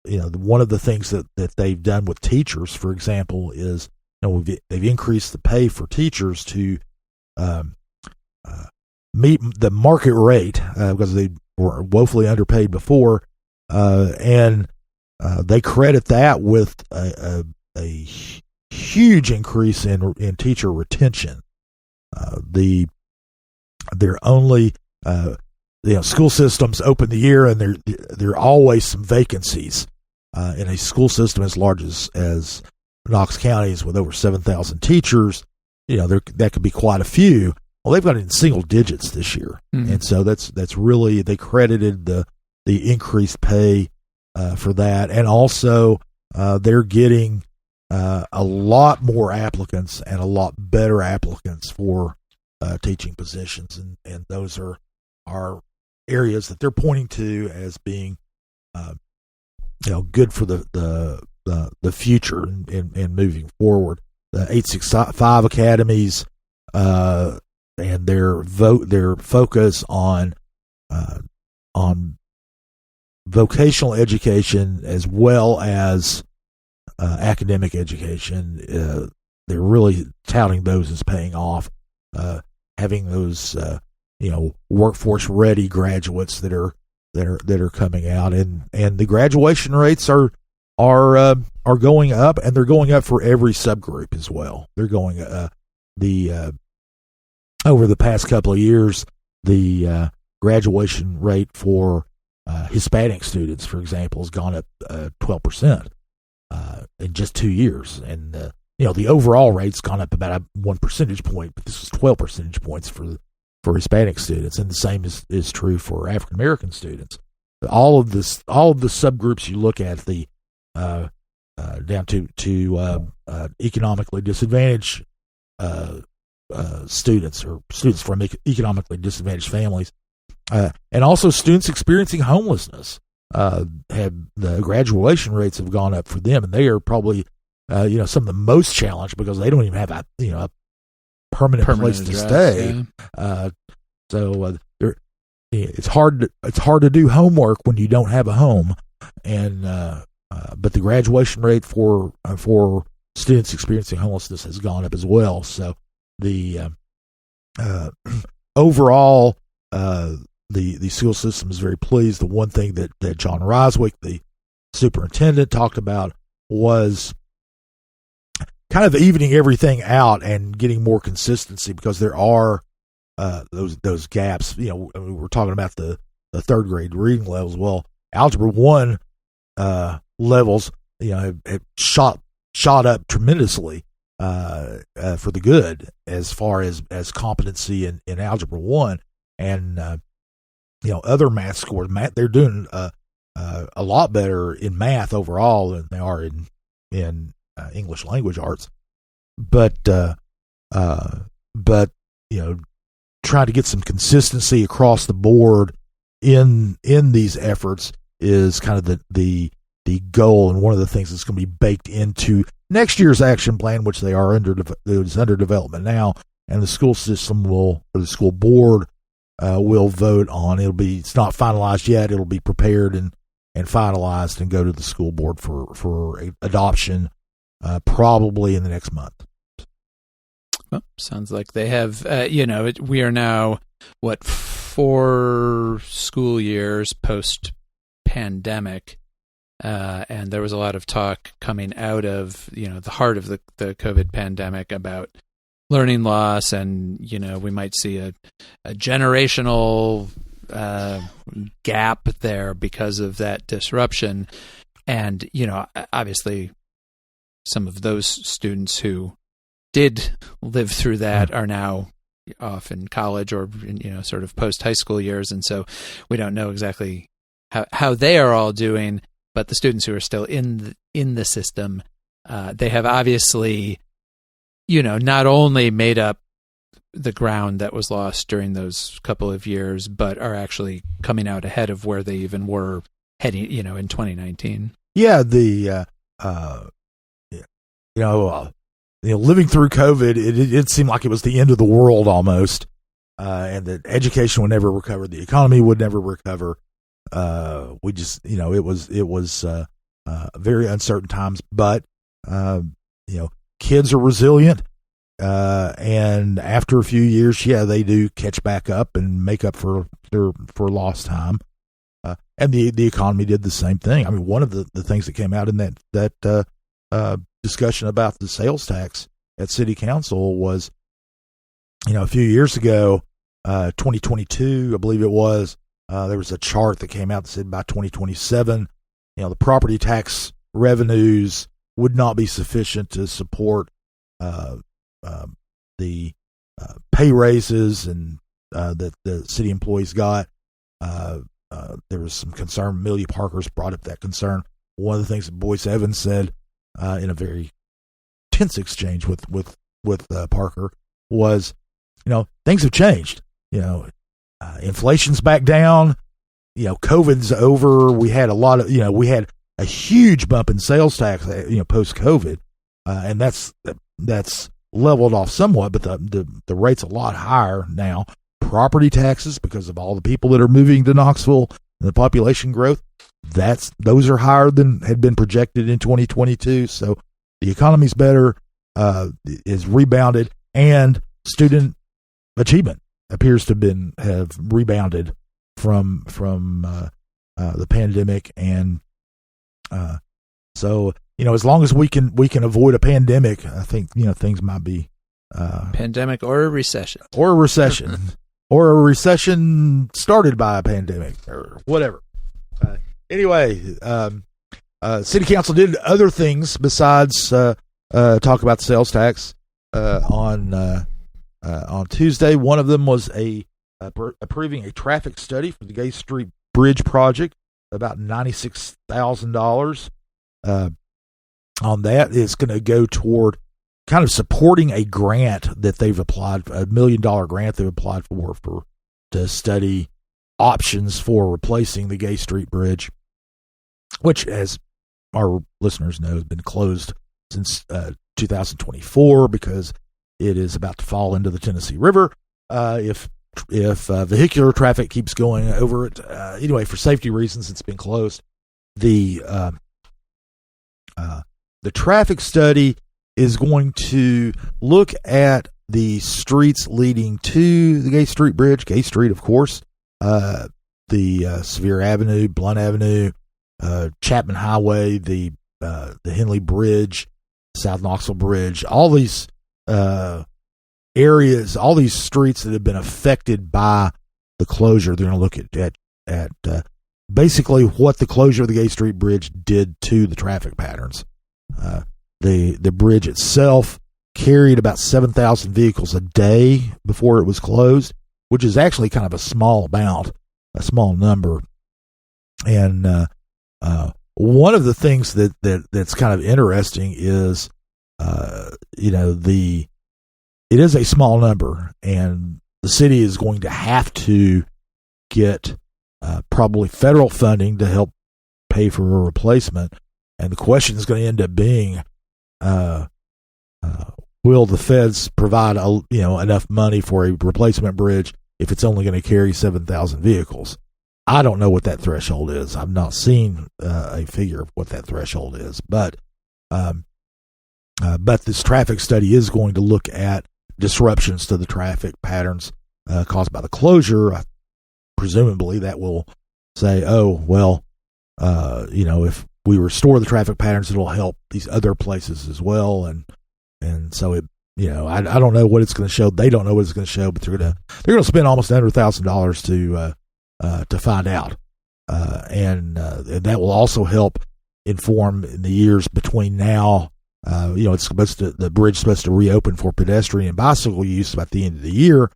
one of the things that they've done with teachers, for example, is they've increased the pay for teachers to meet the market rate because they were woefully underpaid before, and they credit that with a huge increase in teacher retention. They're only school systems open the year, and there are always some vacancies in a school system as large as Knox County's with over 7,000 teachers. That could be quite a few. Well, they've got it in single digits this year, and so that's really, they credited the increased pay for that, and also they're getting a lot more applicants and a lot better applicants for teaching positions, and those are areas that they're pointing to as being good for the future and moving forward. The 865 academies and their focus on vocational education as well as academic education, they're really touting those as paying off. Having those workforce ready graduates that are coming out, and the graduation rates are going up, and they're going up for every subgroup as well. They're going over the past couple of years, the graduation rate for Hispanic students, for example, has gone up 12% in just 2 years, and the overall rate's gone up about 1 percentage point, but this was 12 percentage points for Hispanic students, and the same is true for African American students. All of the subgroups you look at, the down to economically disadvantaged students, or students from economically disadvantaged families, and also students experiencing homelessness, the graduation rates have gone up for them, and they are probably some of the most challenged because they don't even have a permanent place to stay. Yeah. So it's hard to do homework when you don't have a home, and but the graduation rate for students experiencing homelessness has gone up as well. So the overall the school system is very pleased. The one thing that John Roswick, the superintendent, talked about was kind of evening everything out and getting more consistency, because there are those gaps. We're talking about the third grade reading levels. Well, Algebra 1 levels, have shot up tremendously for the good as far as competency in Algebra 1, and other math scores. They're doing a lot better in math overall than they are in English language arts, but trying to get some consistency across the board in these efforts is kind of the goal, and one of the things that's going to be baked into next year's action plan, which is under development now, and the school system or the school board will vote on. It's not finalized yet. It'll be prepared and finalized and go to the school board for adoption probably in the next month. Well, sounds like they have, we are now, 4 school years post-pandemic, and there was a lot of talk coming out of, the heart of the COVID pandemic about learning loss, and, we might see a generational gap there because of that disruption. And, obviously some of those students who did live through that are now, off in college or sort of post high school years, and so we don't know exactly how they are all doing. But the students who are still in the system, they have obviously, not only made up the ground that was lost during those couple of years, but are actually coming out ahead of where they even were heading, in 2019. Yeah, living through COVID, it seemed like it was the end of the world almost, and that education would never recover, the economy would never recover. We just, it was very uncertain times, but kids are resilient, and after a few years, they do catch back up and make up for lost time. And the economy did the same thing. I mean, one of the things that came out in that discussion about the sales tax at City Council was, a few years ago, 2022, I believe it was, there was a chart that came out that said by 2027, the property tax revenues would not be sufficient to support the pay raises and that the city employees got. There was some concern. Amelia Parker's brought up that concern. One of the things that Boyce Evans said in a very tense exchange with Parker was, things have changed. Inflation's back down. COVID's over. We had we had a huge bump in sales tax, post COVID, and that's leveled off somewhat, but the rate's a lot higher now. Property taxes, because of all the people that are moving to Knoxville and the population growth, those are higher than had been projected in 2022. So the economy's better, is rebounded, and student achievement appears to have rebounded from the pandemic, and so as long as we can avoid a pandemic, I think things might be pandemic or a recession or a recession started by a pandemic or whatever. Anyway, City Council did other things besides talk about the sales tax on Tuesday. One of them was approving a traffic study for the Gay Street Bridge project, about $96,000. On that is going to go toward kind of supporting a grant that they've applied, $1 million grant they've applied for to study options for replacing the Gay Street Bridge, which, as our listeners know, has been closed since 2024 because it is about to fall into the Tennessee River. If vehicular traffic keeps going over it, anyway, for safety reasons, it's been closed. The traffic study is going to look at the streets leading to the Gay Street Bridge, Gay Street, of course, the Sevier Avenue, Blunt Avenue, Chapman Highway, the Henley Bridge, South Knoxville Bridge, all these areas, all these streets that have been affected by the closure. They're going to look at basically what the closure of the Gay Street Bridge did to the traffic patterns. The bridge itself carried about 7,000 vehicles a day before it was closed, which is actually kind of a small number. And one of the things that's kind of interesting is, it is a small number, and the city is going to have to get probably federal funding to help pay for a replacement. And the question is going to end up being, will the feds provide enough money for a replacement bridge if it's only going to carry 7,000 vehicles? I don't know what that threshold is. I've not seen a figure of what that threshold is, but this traffic study is going to look at disruptions to the traffic patterns caused by the closure. Presumably, that will say, if we restore the traffic patterns, it'll help these other places as well, and so it. I don't know what it's going to show. They don't know what it's going to show, but they're going to spend almost $100,000 to find out, and that will also help inform in the years between now. The bridge is supposed to reopen for pedestrian and bicycle use about the end of the year.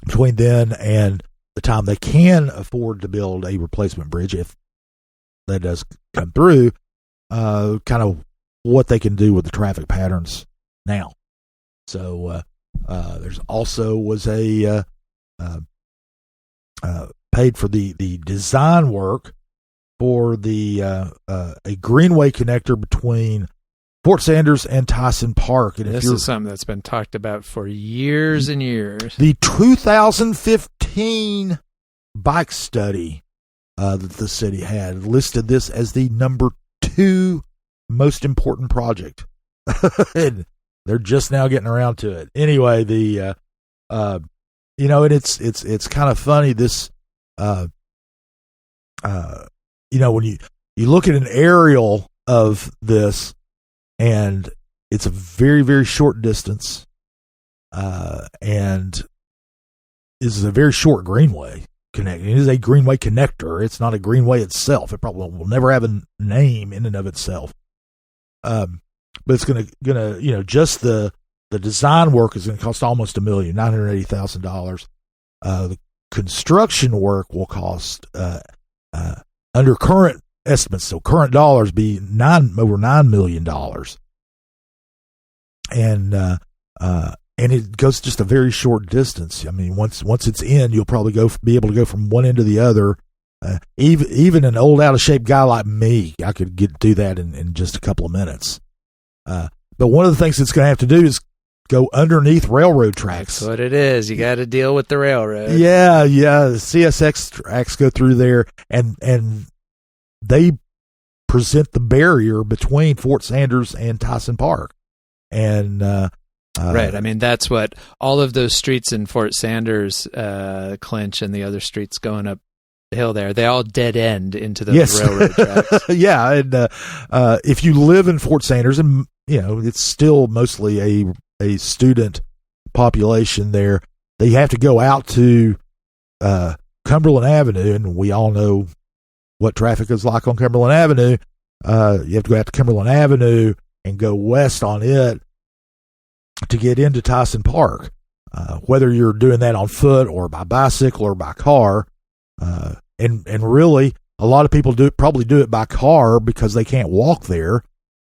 between then and the time they can afford to build a replacement bridge, if that does come through, kind of what they can do with the traffic patterns now. So there's also was a paid for the design work for the a greenway connector between Fort Sanders and Tyson Park. And this is something that's been talked about for years and years. The 2015 bike study that the city had listed this as the number 2 most important project. And they're just now getting around to it. Anyway, and it's kind of funny, this, when you look at an aerial of this, and it's a very, very short distance, and this is a very short greenway connecting. It is a greenway connector. It's not a greenway itself. It probably will never have a name in and of itself. But it's gonna, just the design work is gonna cost almost $1,980,000. The construction work will cost, under current estimates, so current dollars, be over $9 million. And it goes just a very short distance. I mean, once it's in, you'll probably be able to go from one end to the other. Even an old out of shape guy like me, I could do that in just a couple of minutes. But one of the things it's going to have to do is go underneath railroad tracks. That's what it is. You got to deal with the railroad. Yeah. The CSX tracks go through there, and they present the barrier between Fort Sanders and Tyson Park. And right. I mean, that's what all of those streets in Fort Sanders, Clinch, and the other streets going up the hill there, they all dead end into those railroad tracks. Yeah. And if you live in Fort Sanders, and it's still mostly a student population there, they have to go out to Cumberland Avenue, and we all know what traffic is like on Cumberland Avenue. You have to go out to Cumberland Avenue and go west on it to get into Tyson Park. Whether you're doing that on foot or by bicycle or by car, and really a lot of people probably do it by car because they can't walk there,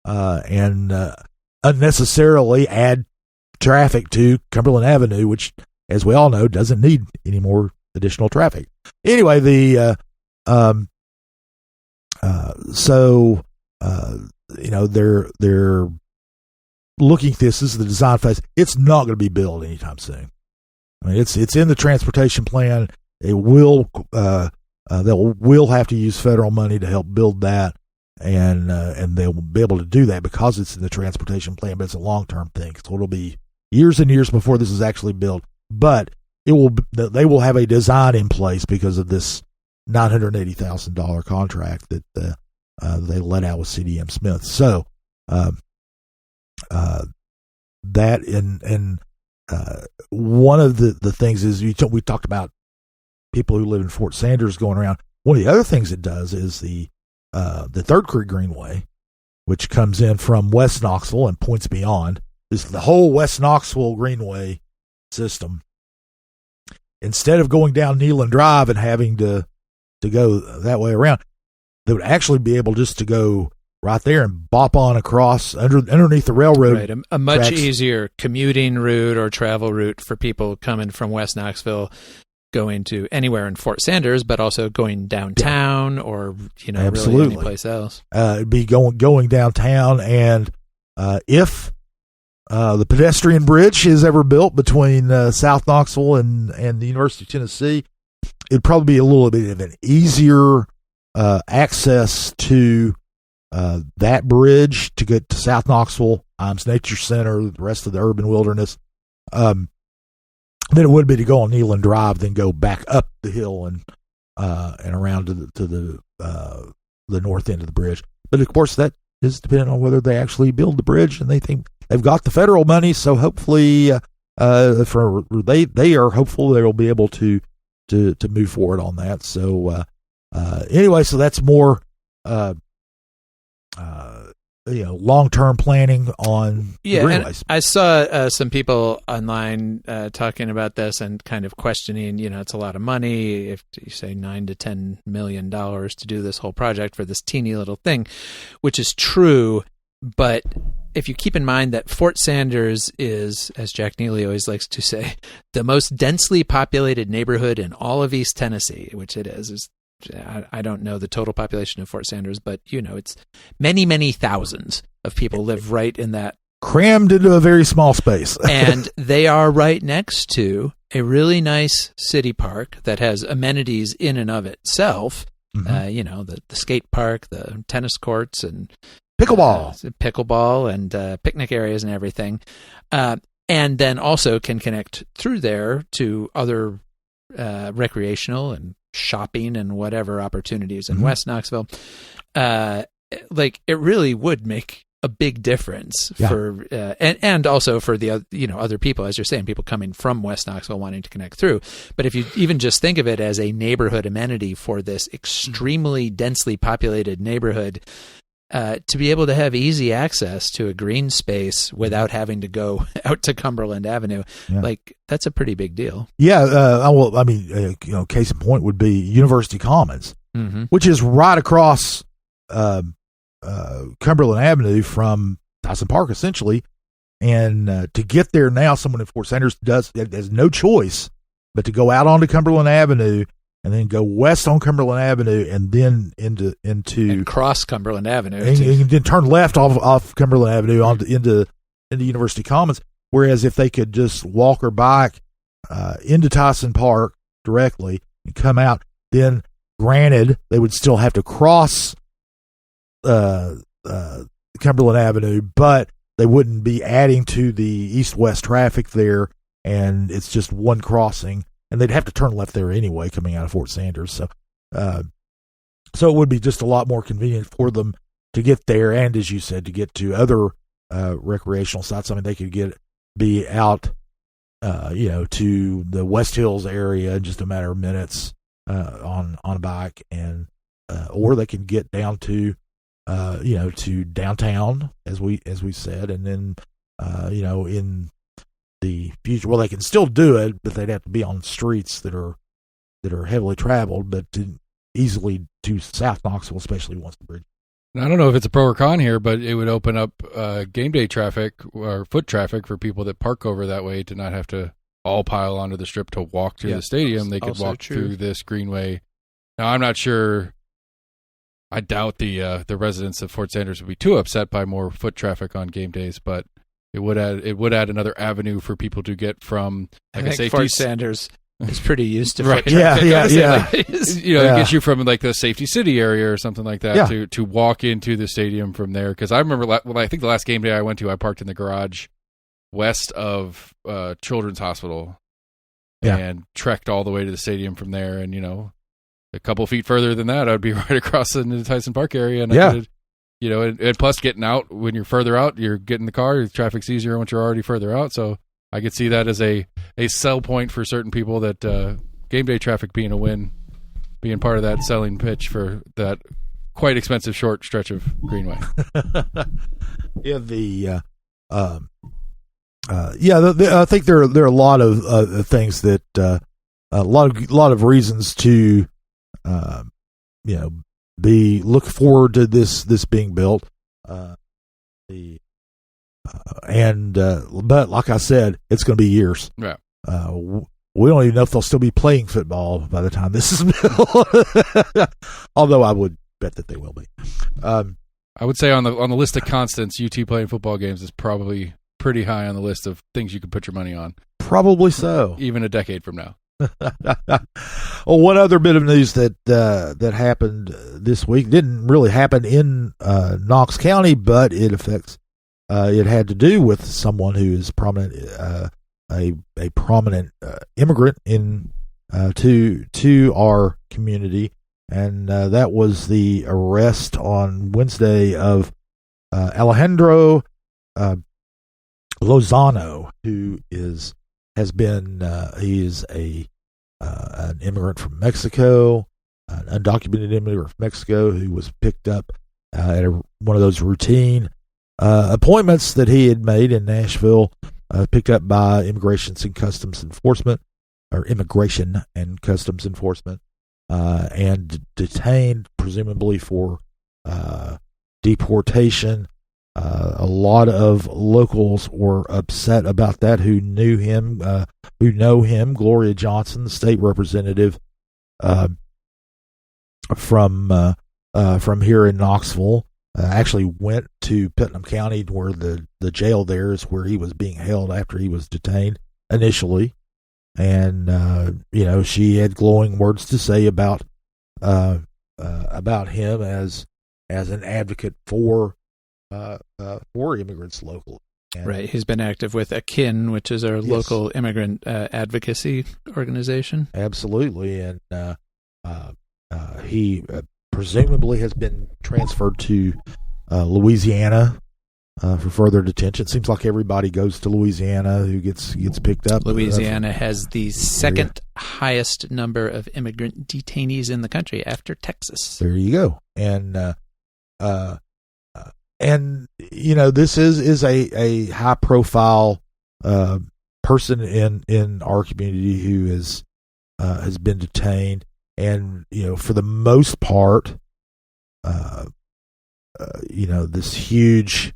and unnecessarily add traffic to Cumberland Avenue, which, as we all know, doesn't need any more additional traffic. Anyway, they're looking at this. This is the design phase. It's not going to be built anytime soon. I mean, it's in the transportation plan. They'll have to use federal money to help build that, and they'll be able to do that because it's in the transportation plan. But it's a long-term thing, so it'll be years and years before this is actually built. But they will have a design in place because of this $980,000 contract that they let out with CDM Smith. So that and one of the things is we talked about people who live in Fort Sanders going around. One of the other things it does is the Third Creek Greenway, which comes in from West Knoxville and points beyond. Is the whole West Knoxville Greenway system. Instead of going down Neyland Drive and having to go that way around, they would actually be able just to go right there and bop on across underneath the railroad. Right, a much tracks. Easier commuting route or travel route for people coming from West Knoxville, going to anywhere in Fort Sanders, but also going downtown or Absolutely. Really any place else. It'd be going downtown, and if the pedestrian bridge is ever built between South Knoxville and the University of Tennessee, it'd probably be a little bit of an easier access to that bridge to get to South Knoxville, Imes Nature Center, the rest of the urban wilderness, than it would be to go on Neyland Drive, then go back up the hill and around to the north end of the bridge. But of course, that is dependent on whether they actually build the bridge, and they think they've got the federal money. So hopefully, they are hopeful they will be able to move forward on that. So anyway, so that's more long-term planning on greenways. And I saw some people online talking about this and kind of questioning, it's a lot of money. If you say $9 to $10 million to do this whole project for this teeny little thing, which is true. But if you keep in mind that Fort Sanders is, as Jack Neely always likes to say, the most densely populated neighborhood in all of East Tennessee, which it is I don't know the total population of Fort Sanders, but it's many, many thousands of people live right in that. Crammed into a very small space. And they are right next to a really nice city park that has amenities in and of itself. Mm-hmm. The skate park, the tennis courts, and pickleball and picnic areas and everything. And then also can connect through there to other recreational and shopping and whatever opportunities in West Knoxville. It really would make a big difference for and also for the other people, as you're saying, people coming from West Knoxville wanting to connect through. But if you even just think of it as a neighborhood amenity for this extremely densely populated neighborhood, to be able to have easy access to a green space without having to go out to Cumberland Avenue, that's a pretty big deal. Yeah. Case in point would be University Commons, which is right across Cumberland Avenue from Tyson Park, essentially. And to get there now, someone in Fort Sanders has no choice but to go out onto Cumberland Avenue and then go west on Cumberland Avenue and then into and cross Cumberland Avenue, and then turn left off Cumberland Avenue into University Commons. Whereas if they could just walk or bike into Tyson Park directly and come out, then granted they would still have to cross Cumberland Avenue, but they wouldn't be adding to the east-west traffic there, and it's just one crossing. And they'd have to turn left there anyway, coming out of Fort Sanders. So it would be just a lot more convenient for them to get there, and as you said, to get to other recreational sites. I mean, they could be out, to the West Hills area in just a matter of minutes on a bike, and or they can get down to to downtown, as we said, and then in the future, they can still do it, but they'd have to be on streets that are heavily traveled, but easily to South Knoxville, especially once the bridge. I don't know if it's a pro or con here, but it would open up game day traffic or foot traffic for people that park over that way to not have to all pile onto the strip to walk to the stadium. They could walk through this greenway. Now, I'm not sure. I doubt the residents of Fort Sanders would be too upset by more foot traffic on game days, but it would add another avenue for people to get from a safety. Fort Sanders is pretty used to right. foot traffic. Yeah. It gets you from like the Safety City area or something like that to walk into the stadium from there. Because I remember, I think the last game day I went to, I parked in the garage west of Children's Hospital and trekked all the way to the stadium from there. And a couple feet further than that, I'd be right across into the Tyson Park area, and I could. And plus getting out, when you're further out, you're getting the car, the traffic's easier once you're already further out. So I could see that as a sell point for certain people, that game day traffic being a win, being part of that selling pitch for that quite expensive short stretch of greenway. I think there are a lot of things that a lot of reasons to look forward to this being built, but like I said, it's going to be years. Yeah. We don't even know if they'll still be playing football by the time this is built. Although I would bet that they will be. I would say on the list of constants, UT playing football games is probably pretty high on the list of things you could put your money on. Probably so. Even a decade from now. Well, one other bit of news that happened this week didn't really happen in Knox County, but it affects. It had to do with someone who is prominent, a prominent immigrant to our community, and that was the arrest on Wednesday of Alejandro Lozano, who is an immigrant from Mexico, an undocumented immigrant from Mexico who was picked up at one of those routine appointments that he had made in Nashville, picked up by Immigration and Customs Enforcement, and detained, presumably for deportation. A lot of locals were upset about that who know him. Gloria Johnson, the state representative from here in Knoxville, actually went to Putnam County, where the jail there is where he was being held after he was detained initially. And she had glowing words to say about him as an advocate for immigrants locally. And right, he's been active with AKIN, which is our local immigrant advocacy organization. Absolutely, and he presumably has been transferred to Louisiana for further detention. Seems like everybody goes to Louisiana who gets picked up. Louisiana has the second highest number of immigrant detainees in the country after Texas. There you go. And this is a high profile person in our community who has been detained, and for the most part, this huge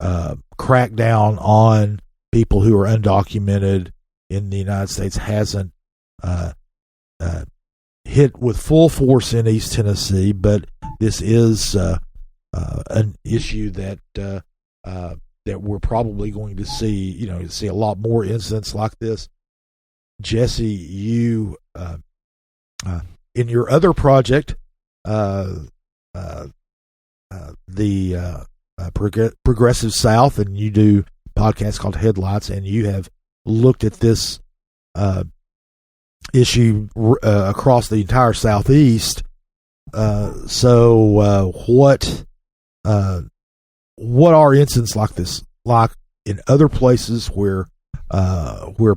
crackdown on people who are undocumented in the United States hasn't hit with full force in East Tennessee, but this is an issue that we're probably going to see a lot more incidents like this. Jesse, you in your other project, the Progressive South, and you do podcasts called Headlights, and you have looked at this issue across the entire Southeast. So what are incidents like this like in other places where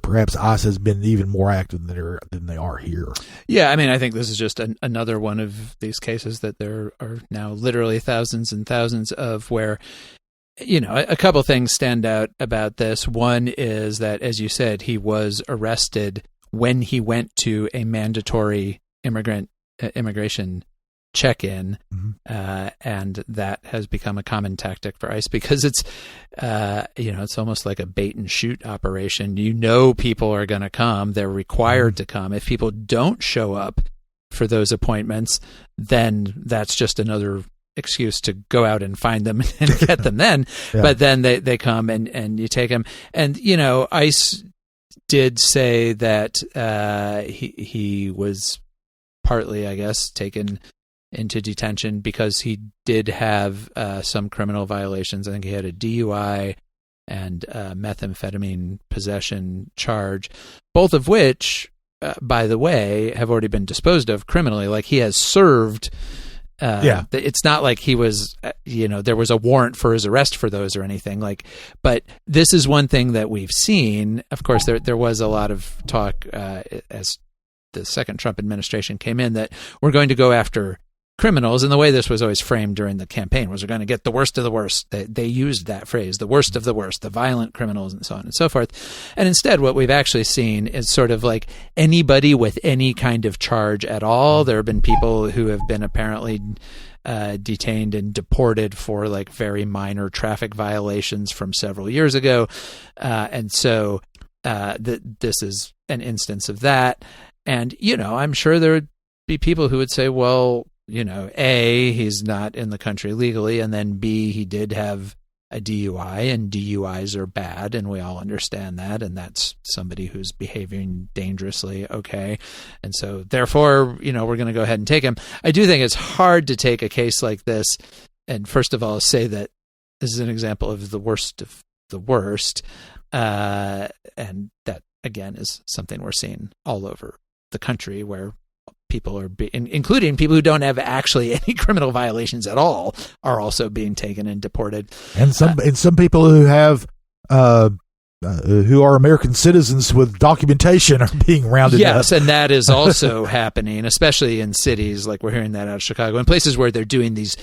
perhaps ICE has been even more active than they are here? Yeah, I mean, I think this is just another one of these cases that there are now literally thousands and thousands of, where, a couple things stand out about this. One is that, as you said, he was arrested when he went to a mandatory immigration check-in, and that has become a common tactic for ICE because it's, it's almost like a bait and shoot operation. People are going to come; they're required to come. If people don't show up for those appointments, then that's just another excuse to go out and find them and get them. Then, but then they come and you take them, and ICE did say that he was partly, I guess, taken into detention because he did have some criminal violations. I think he had a DUI and methamphetamine possession charge, both of which, by the way, have already been disposed of criminally. Like, he has served. It's not like he was, there was a warrant for his arrest for those or anything. But this is one thing that we've seen. Of course, there was a lot of talk as the second Trump administration came in that we're going to go after criminals, and the way this was always framed during the campaign was we're going to get the worst of the worst. They used that phrase, the worst of the worst, the violent criminals, and so on and so forth. And instead, what we've actually seen is sort of like anybody with any kind of charge at all. There have been people who have been apparently detained and deported for very minor traffic violations from several years ago. And so this is an instance of that. And, I'm sure there would be people who would say, well, A, he's not in the country legally, and then B, he did have a DUI, and DUIs are bad, and we all understand that, and that's somebody who's behaving dangerously, okay? And so, therefore, we're going to go ahead and take him. I do think it's hard to take a case like this and, first of all, say that this is an example of the worst of the worst, and that, again, is something we're seeing all over the country, where people are including people who don't have actually any criminal violations at all, are also being taken and deported. And some people who have who are American citizens with documentation are being rounded up. Yes, and that is also happening, especially in cities like we're hearing that out of Chicago, in places where they're doing these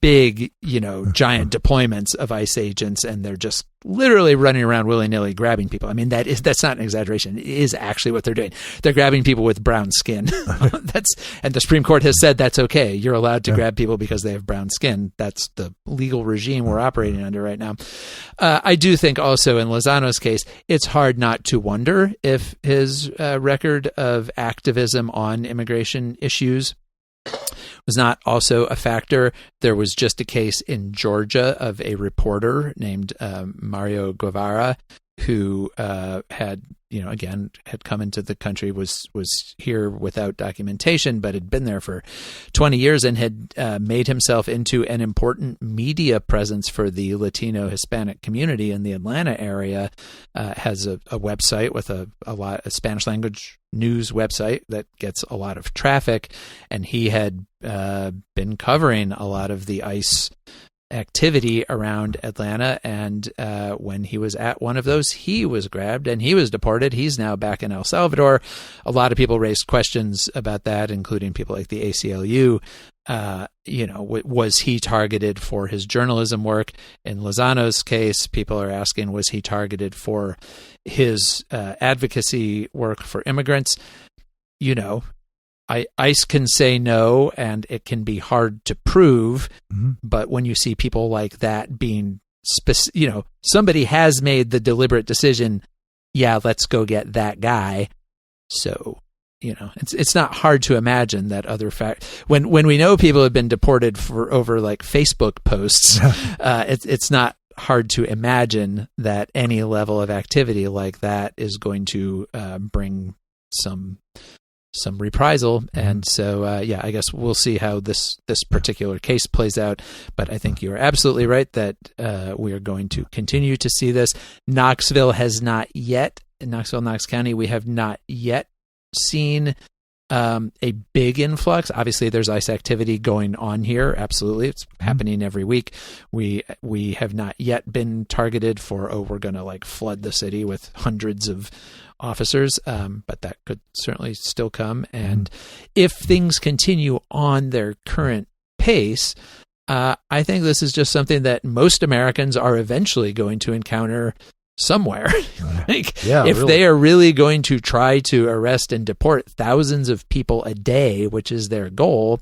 big, giant deployments of ICE agents, and they're just literally running around willy-nilly grabbing people. I mean, that's not an exaggeration. It is actually what they're doing. They're grabbing people with brown skin. And the Supreme Court has said that's okay. You're allowed to grab people because they have brown skin. That's the legal regime we're operating under right now. I do think also in Lozano's case, it's hard not to wonder if his record of activism on immigration issues was not also a factor. There was just a case in Georgia of a reporter named Mario Guevara who had come into the country, was here without documentation, but had been there for 20 years and had made himself into an important media presence for the Latino Hispanic community in the Atlanta area. Has a website with a Spanish language news website that gets a lot of traffic, and he had been covering a lot of the ICE activity around Atlanta, and when he was at one of those, he was grabbed and he was deported. He's now back in El Salvador. A lot of people raised questions about that, including people like the ACLU. Was he targeted for his journalism work? In Lozano's case, people are asking, was he targeted for his advocacy work for immigrants? ICE can say no, and it can be hard to prove. Mm-hmm. But when you see people like that being, somebody has made the deliberate decision, let's go get that guy. So, it's not hard to imagine that other when we know people have been deported for over like Facebook posts, it's not hard to imagine that any level of activity like that is going to bring some reprisal. And so, I guess we'll see how this particular case plays out. But I think you're absolutely right that we are going to continue to see this. Knoxville, Knox County, we have not yet seen a big influx. Obviously, there's ICE activity going on here. Absolutely. It's happening every week. We have not yet been targeted for, we're going to flood the city with hundreds of officers, but that could certainly still come. And if things continue on their current pace, I think this is just something that most Americans are eventually going to encounter somewhere. If they are really going to try to arrest and deport thousands of people a day, which is their goal,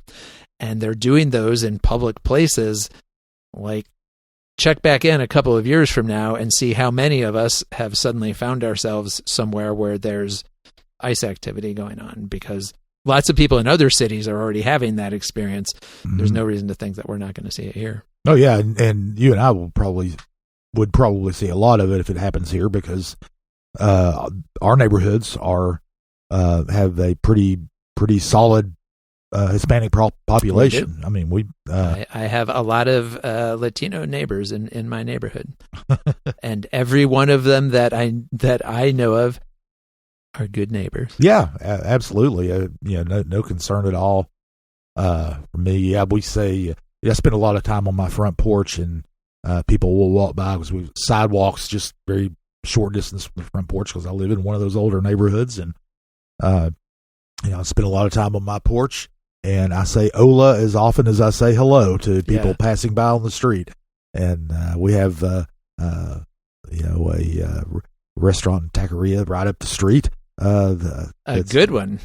and they're doing those in public places, check back in a couple of years from now and see how many of us have suddenly found ourselves somewhere where there's ICE activity going on, because lots of people in other cities are already having that experience. Mm-hmm. There's no reason to think that we're not going to see it here. Oh yeah. And you and I would probably see a lot of it if it happens here, because our neighborhoods have a pretty solid Hispanic population. I mean, I have a lot of Latino neighbors in my neighborhood, and every one of them that I know of are good neighbors. Yeah, absolutely. No concern at all for me. Yeah, we say I spend a lot of time on my front porch, and people will walk by because we sidewalks just very short distance from the front porch, because I live in one of those older neighborhoods, and I spend a lot of time on my porch. And I say "Hola" as often as I say hello to people passing by on the street. And we have, a restaurant and taqueria right up the street. A good one,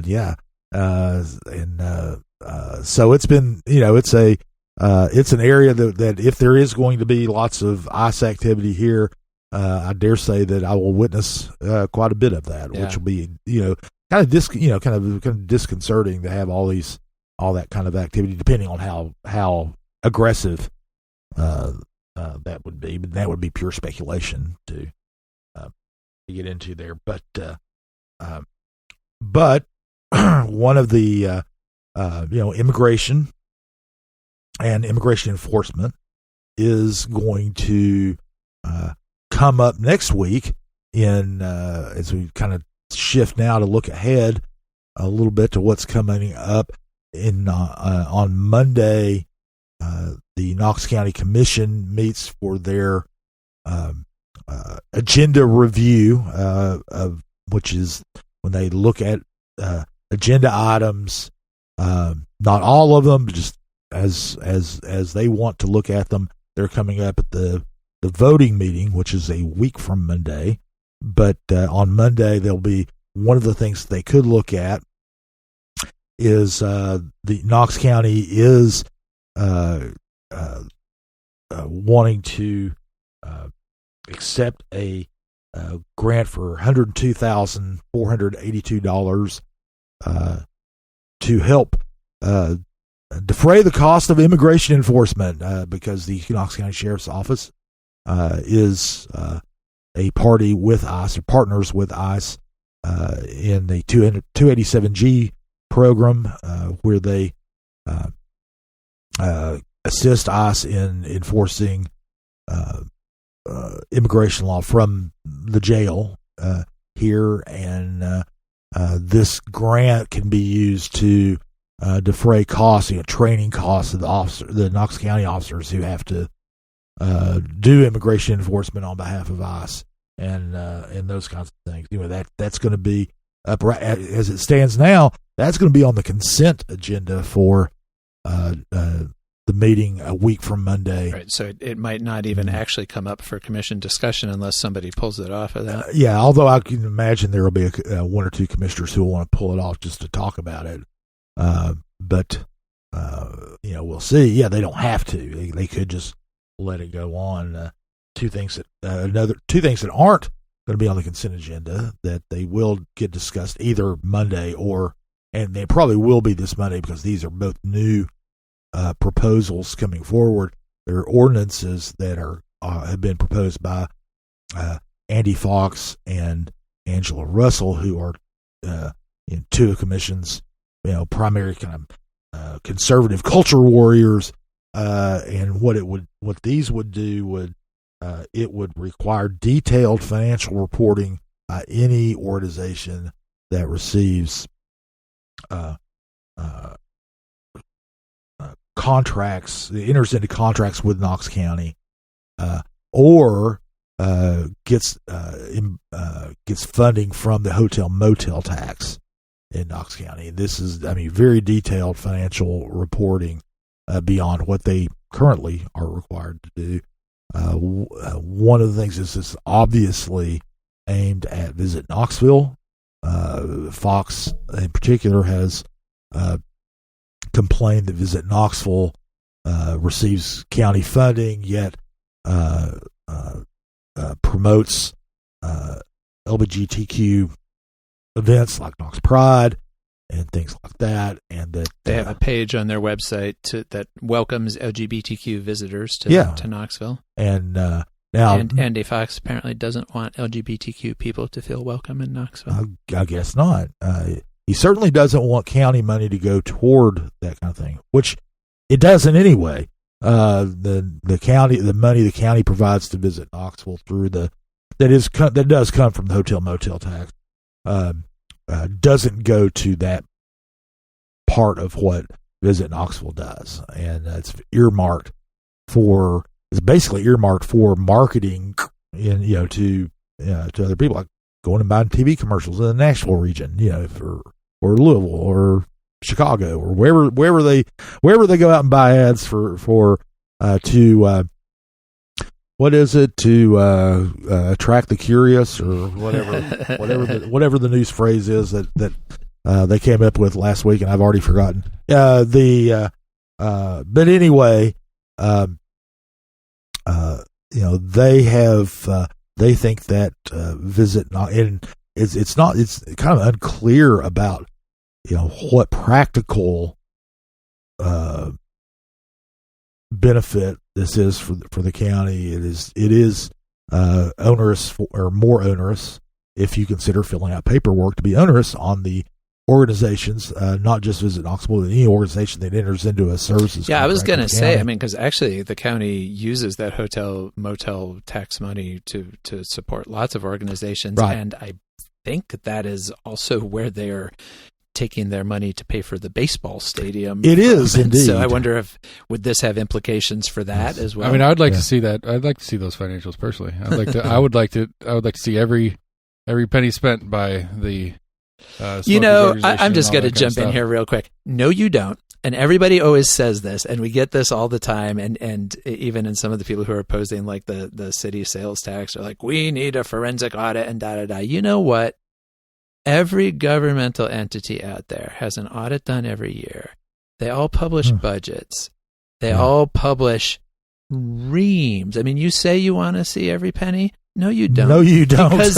yeah. So it's been, it's an area that if there is going to be lots of ICE activity here, I dare say that I will witness quite a bit of that, which will be, kind of disconcerting to have all that kind of activity, depending on how aggressive that would be. But that would be pure speculation to get into there. But one of the immigration and immigration enforcement is going to come up next week as we kind of shift now to look ahead a little bit to what's coming up on Monday. The Knox County Commission meets for their agenda review, of which is when they look at agenda items, not all of them, but just as they want to look at them. They're coming up at the voting meeting, which is a week from Monday. But on Monday, there'll be one of the things they could look at is the Knox County is wanting to accept a grant for $102,482 to help defray the cost of immigration enforcement, because the Knox County Sheriff's Office is a party with ICE, or partners with ICE in the 287G program, where they assist ICE in enforcing immigration law from the jail here, and this grant can be used to defray costs, training costs of the Knox County officers who have to do immigration enforcement on behalf of ICE, and those kinds of things. That's going to be up right as it stands now. That's going to be on the consent agenda for the meeting a week from Monday. Right, so it might not even actually come up for commission discussion unless somebody pulls it off of that. Yeah, although I can imagine there will be one or two commissioners who will want to pull it off just to talk about it. But we'll see. Yeah, they don't have to. They could just let it go on. Two things that aren't going to be on the consent agenda that they will get discussed either Monday and they probably will be this Monday, because these are both new proposals coming forward. They're ordinances that have been proposed by Andy Fox and Angela Russell, who are two of the commission's primary kind of conservative culture warriors. And what these would do it would require detailed financial reporting by any organization that receives contracts, enters into contracts with Knox County, or gets funding from the hotel motel tax in Knox County. This is, very detailed financial reporting beyond what they currently are required to do. One of the things is obviously aimed at Visit Knoxville. Fox, in particular, has complained that Visit Knoxville receives county funding, yet promotes LGBTQ events like Knox Pride and things like that, and that they have a page on their website that welcomes LGBTQ visitors to Knoxville. And now Andy Fox apparently doesn't want LGBTQ people to feel welcome in Knoxville. I guess not. He certainly doesn't want county money to go toward that kind of thing, which it doesn't anyway. The county, the money the county provides to Visit Knoxville that does come from the hotel motel tax, doesn't go to that part of what Visit Knoxville does, and it's basically earmarked for marketing to other people, like going and buying TV commercials in the Nashville region, or Louisville or Chicago or wherever they go out and buy ads for to attract the curious, or whatever the news phrase is that they came up with last week, and I've already forgotten. But anyway, they think that Visit, and it's kind of unclear about what practical benefit this is for the county. It is onerous, or more onerous, if you consider filling out paperwork to be onerous on the organizations, not just Visit Knoxville, but any organization that enters into a services. Yeah, I was going to say, because actually the county uses that hotel motel tax money to support lots of organizations, right. And I think that is also where they're taking their money to pay for the baseball stadium. It is indeed. So I wonder would this have implications for that as well? I mean, I'd like to see that. I'd like to see those financials personally. I would like to see every penny spent by the. I'm just going to jump in here real quick. No, you don't. And everybody always says this, and we get this all the time. And even in some of the people who are opposing like the city sales tax are like, we need a forensic audit and da. You know what? Every governmental entity out there has an audit done every year. They all publish budgets. They all publish reams. I mean, you say you want to see every penny. No, you don't. No, you don't. Because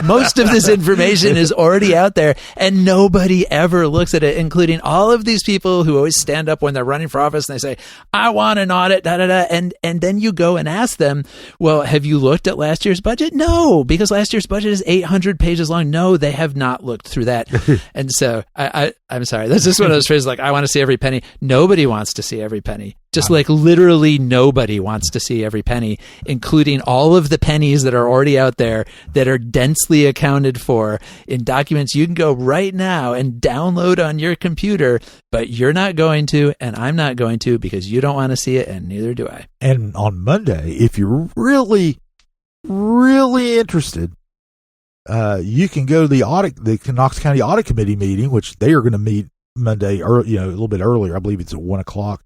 most of this information is already out there, and nobody ever looks at it, including all of these people who always stand up when they're running for office and they say, I want an audit, and then you go and ask them, well, have you looked at last year's budget? No, because last year's budget is 800 pages long. No, they have not looked through that. And so I'm sorry. That's just one of those phrases like, I want to see every penny. Nobody wants to see every penny. Just like literally nobody wants to see every penny, including all of the pennies that are already out there that are densely accounted for in documents you can go right now and download on your computer, but you're not going to, and I'm not going to, because you don't want to see it, and neither do I. And on Monday, if you're really, really interested, you can go to the Knox County Audit Committee meeting, which they are going to meet Monday, a little bit earlier. I believe it's at 1:00.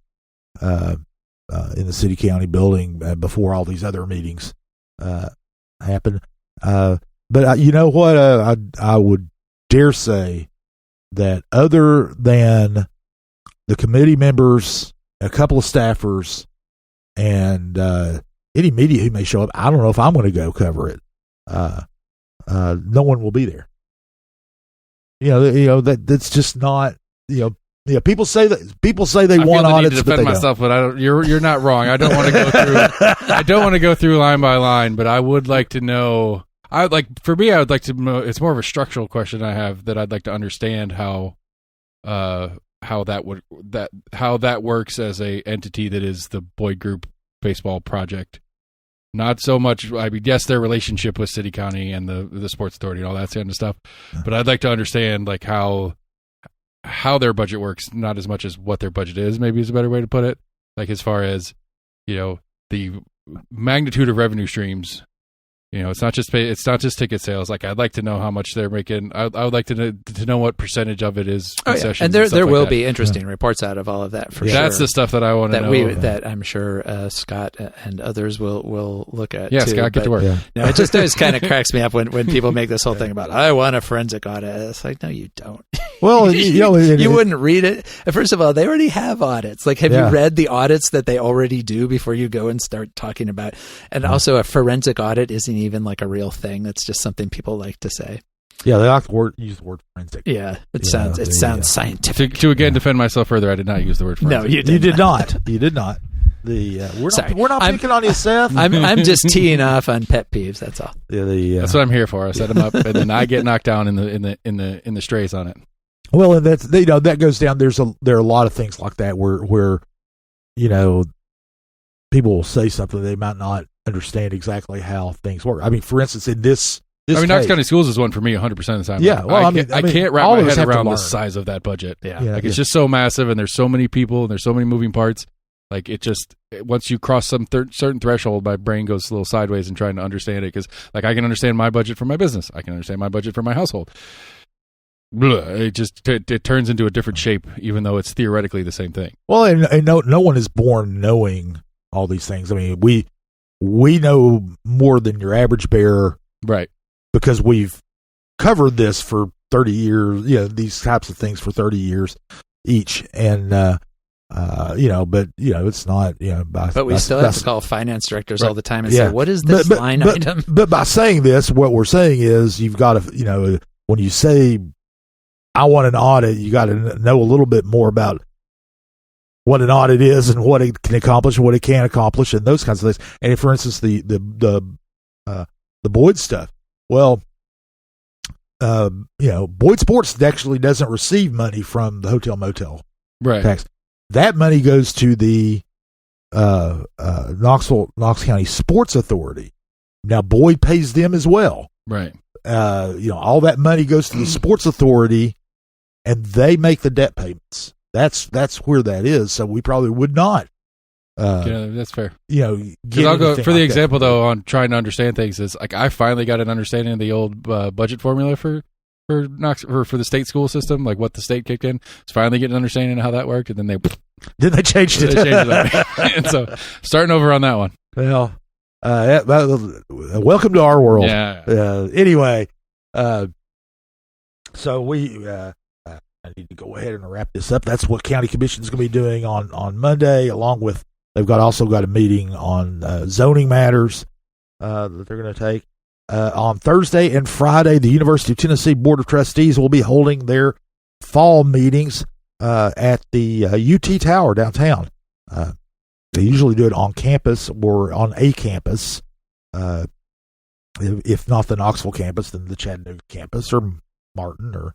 In the city county building before all these other meetings happen. But you know what? I would dare say that other than the committee members, a couple of staffers, and any media who may show up, I don't know if I'm going to go cover it. No one will be there. That's just not, Yeah, people say they want audits, need to but defend they myself, don't. but I don't. You're not wrong. I don't want to go through. I don't want to go through line by line, but I would like to know. For me, I would like to know. It's more of a structural question I have that I'd like to understand how that works as a entity that is the Boyd Group baseball project. Not so much. I mean, yes, their relationship with City County and the Sports Authority and all that kind of stuff, but I'd like to understand like how their budget works, not as much as what their budget is, maybe is a better way to put it. Like as far as, the magnitude of revenue streams, it's not just ticket sales. Like I'd like to know how much they're making. I would like to know what percentage of it is concessions. And there will be interesting reports out of all of that for sure. That's the stuff that I want to know. That I'm sure Scott and others will look at. Yeah, too. Scott, get to work. Yeah. No, it just always kind of cracks me up when people make this whole thing about, I want a forensic audit. It's like, no, you don't. Well, you wouldn't read it. First of all, they already have audits. Like, have you read the audits that they already do before you go and start talking about? And also, a forensic audit isn't even like a real thing. That's just something people like to say. Yeah, they like to use the word forensic. Yeah, it sounds scientific. To again defend myself further, I did not use the word forensic. No, you did not. You did not. We're not picking on you, Seth. I'm just teeing off on pet peeves. That's all. That's what I'm here for. I set them up, and then I get knocked down in the strays on it. Well, and that's that goes down. There are a lot of things like that where people will say something they might not understand exactly how things work. I mean, for instance, in this Knox County Schools is one for me 100% of the time. Yeah, well, I can't wrap my head around the size of that budget. Yeah, it's just so massive, and there's so many people, and there's so many moving parts. Like once you cross some certain threshold, my brain goes a little sideways in trying to understand it. Because like I can understand my budget for my business, I can understand my budget for my household. It turns into a different shape, even though it's theoretically the same thing. Well, and no one is born knowing all these things. I mean, we know more than your average bear, right? Because we've covered this for 30 years. These types of things for 30 years each, and it's not. But we still have to call finance directors all the time and say, "What is this line item?" But by saying this, what we're saying is, you've got to, when you say, I want an audit, you got to know a little bit more about what an audit is and what it can accomplish and what it can't accomplish and those kinds of things. And for instance, the Boyd stuff. Well, Boyd Sports actually doesn't receive money from the hotel motel tax. That money goes to the Knox County Sports Authority. Now Boyd pays them as well. Right. All that money goes to the Sports Authority, and they make the debt payments. That's where that is. So we probably would not. That's fair. Get I'll go for the like example that. though on trying to understand things is like I finally got an understanding of the old budget formula for Knox for the state school system, like what the state kicked in. It's finally getting an understanding of how that worked, and then they changed it. They changed it and so starting over on that one. Well, welcome to our world. Yeah. Anyway, so we. I need to go ahead and wrap this up. That's what County Commission is going to be doing on Monday, along with they've also got a meeting on zoning matters that they're going to take. On Thursday and Friday, the University of Tennessee Board of Trustees will be holding their fall meetings at the UT Tower downtown. They usually do it on campus or on a campus. If not the Knoxville campus, then the Chattanooga campus or Martin or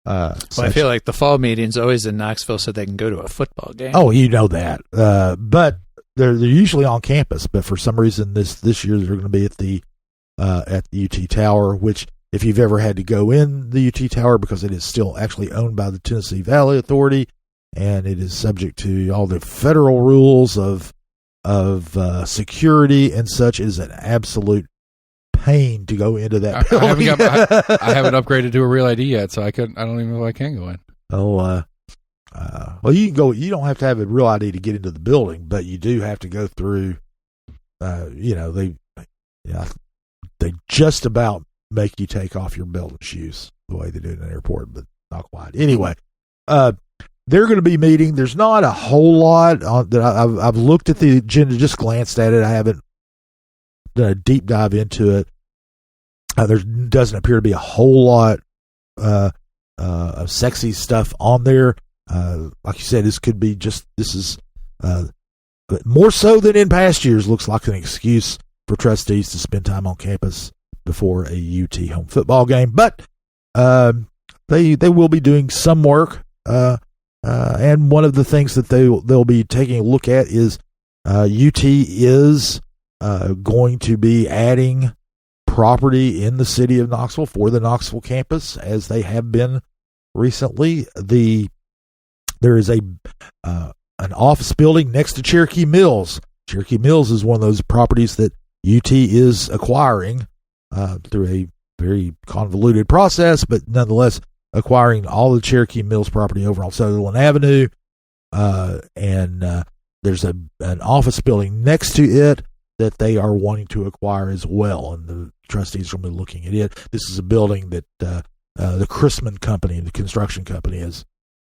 I feel like the fall meeting's always in Knoxville so they can go to a football game. Oh, you know that. But they're usually on campus. But for some reason, this year they're going to be at the UT Tower. Which, if you've ever had to go in the UT Tower, because it is still actually owned by the Tennessee Valley Authority, and it is subject to all the federal rules of security and such, it is an absolute pain to go into that building. I haven't upgraded to a real ID yet, so I don't even know if I can go in. Well, you can go. You don't have to have a real ID to get into the building, but you do have to go through. They just about make you take off your belt and shoes the way they do in an airport, but not quite. Anyway, they're going to be meeting. There's not a whole lot that I've looked at the agenda, just glanced at it. I haven't done a deep dive into it. There doesn't appear to be a whole lot of sexy stuff on there. Like you said, this is more so than in past years. Looks like an excuse for trustees to spend time on campus before a UT home football game. But they will be doing some work, and one of the things that they'll be taking a look at is UT is going to be adding property in the city of Knoxville for the Knoxville campus, as they have been recently. There is an office building next to Cherokee Mills. Cherokee Mills is one of those properties that UT is acquiring through a very convoluted process, but nonetheless acquiring all the Cherokee Mills property over on Sutherland Avenue. And there's an office building next to it that they are wanting to acquire as well, and the trustees are going to be looking at it. This is a building that the Chrisman Company, the construction company,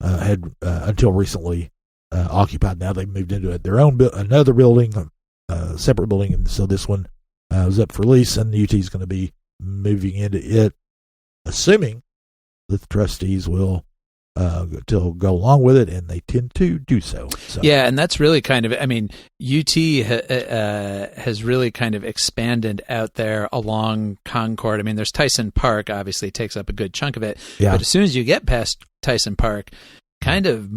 had until recently occupied. Now they've moved into their own another building, separate building, and so this one was up for lease, and the UT is going to be moving into it, assuming that the trustees will go along with it, and they tend to do so. Yeah, and that's really kind of, UT has really kind of expanded out there along Concord. There's Tyson Park, obviously takes up a good chunk of it, but as soon as you get past Tyson Park, kind of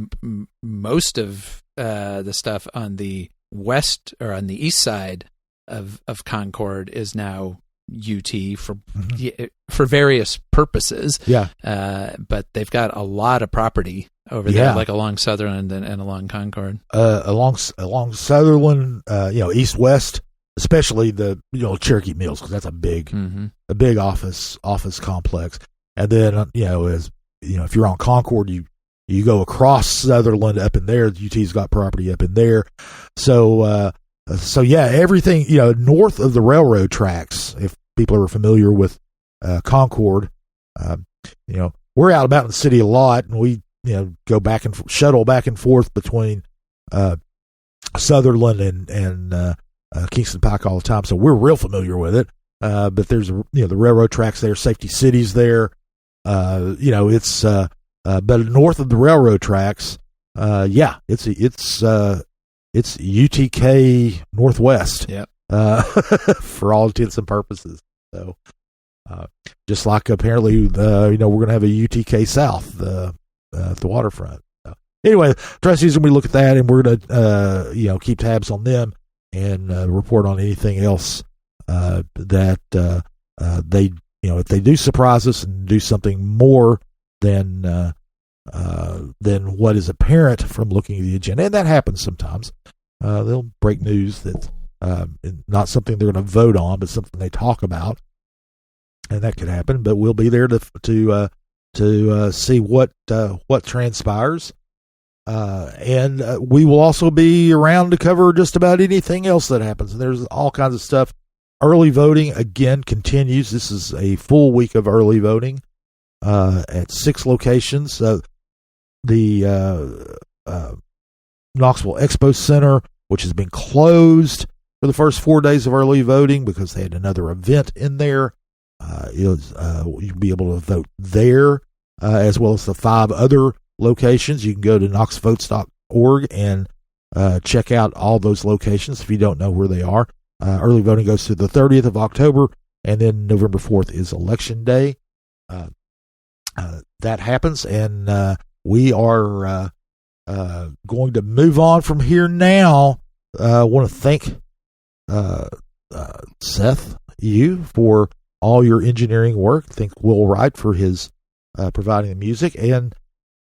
most of the stuff on the west or on the east side of Concord is now UT for various purposes. Yeah. But they've got a lot of property over there, like along Sutherland and along Concord. Along Sutherland, east-west, especially the Cherokee Mills, because that's a big office complex. And then if you're on Concord, you go across Sutherland up in there. UT's got property up in there. So everything north of the railroad tracks. If people are familiar with Concord, we're out about in the city a lot, and we go shuttle back and forth between Sutherland and Kingston Pike all the time. So we're real familiar with it. But there's the railroad tracks there, Safety City's there. It's but north of the railroad tracks, it's UTK Northwest. Yeah. For all intents and purposes. So, just like apparently, we're going to have a UTK South at the waterfront. So, anyway, trustees are going to look at that, and we're going to keep tabs on them and report on anything else that they if they do surprise us and do something more than than what is apparent from looking at the agenda. And that happens sometimes. They'll break news that's not something they're going to vote on, but something they talk about. And that could happen, but we'll be there to see what transpires. And we will also be around to cover just about anything else that happens. And there's all kinds of stuff. Early voting, again, continues. This is a full week of early voting at 6 locations. The Knoxville Expo Center, which has been closed for the first 4 days of early voting because they had another event in there. You'll be able to vote there, as well as the 5 other locations. You can go to knoxvotes.org and check out all those locations if you don't know where they are. Early voting goes through the 30th of October, and then November 4th is Election Day. That happens, and we are going to move on from here now. I want to thank Seth, you, for all your engineering work. Thank Will Wright for his providing the music, and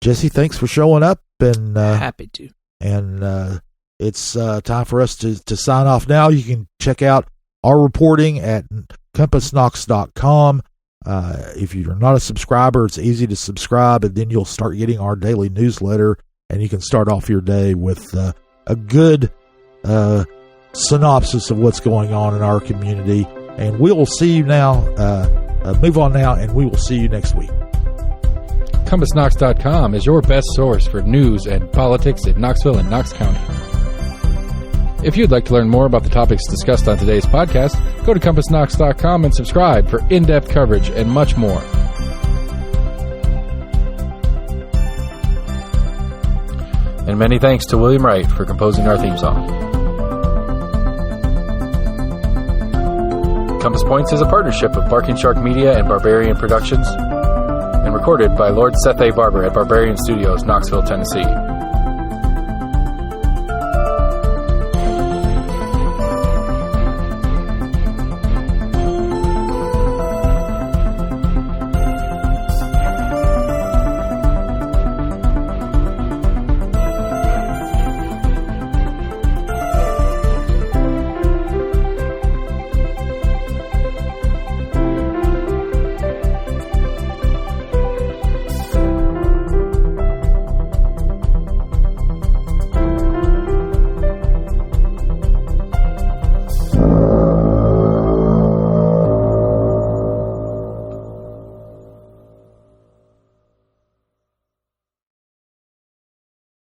Jesse, thanks for showing up. And happy to. And it's time for us to sign off now. You can check out our reporting at compassknox.com. If you're not a subscriber, it's easy to subscribe, and then you'll start getting our daily newsletter, and you can start off your day with a good synopsis of what's going on in our community. And we will see you now. Move on now, and we will see you next week. CompassKnox.com is your best source for news and politics in Knoxville and Knox County. If you'd like to learn more about the topics discussed on today's podcast, go to CompassKnox.com and subscribe for in-depth coverage and much more. And many thanks to William Wright for composing our theme song. Compass Points is a partnership of Barking Shark Media and Barbarian Productions, and recorded by Lord Seth A. Barber at Barbarian Studios, Knoxville, Tennessee.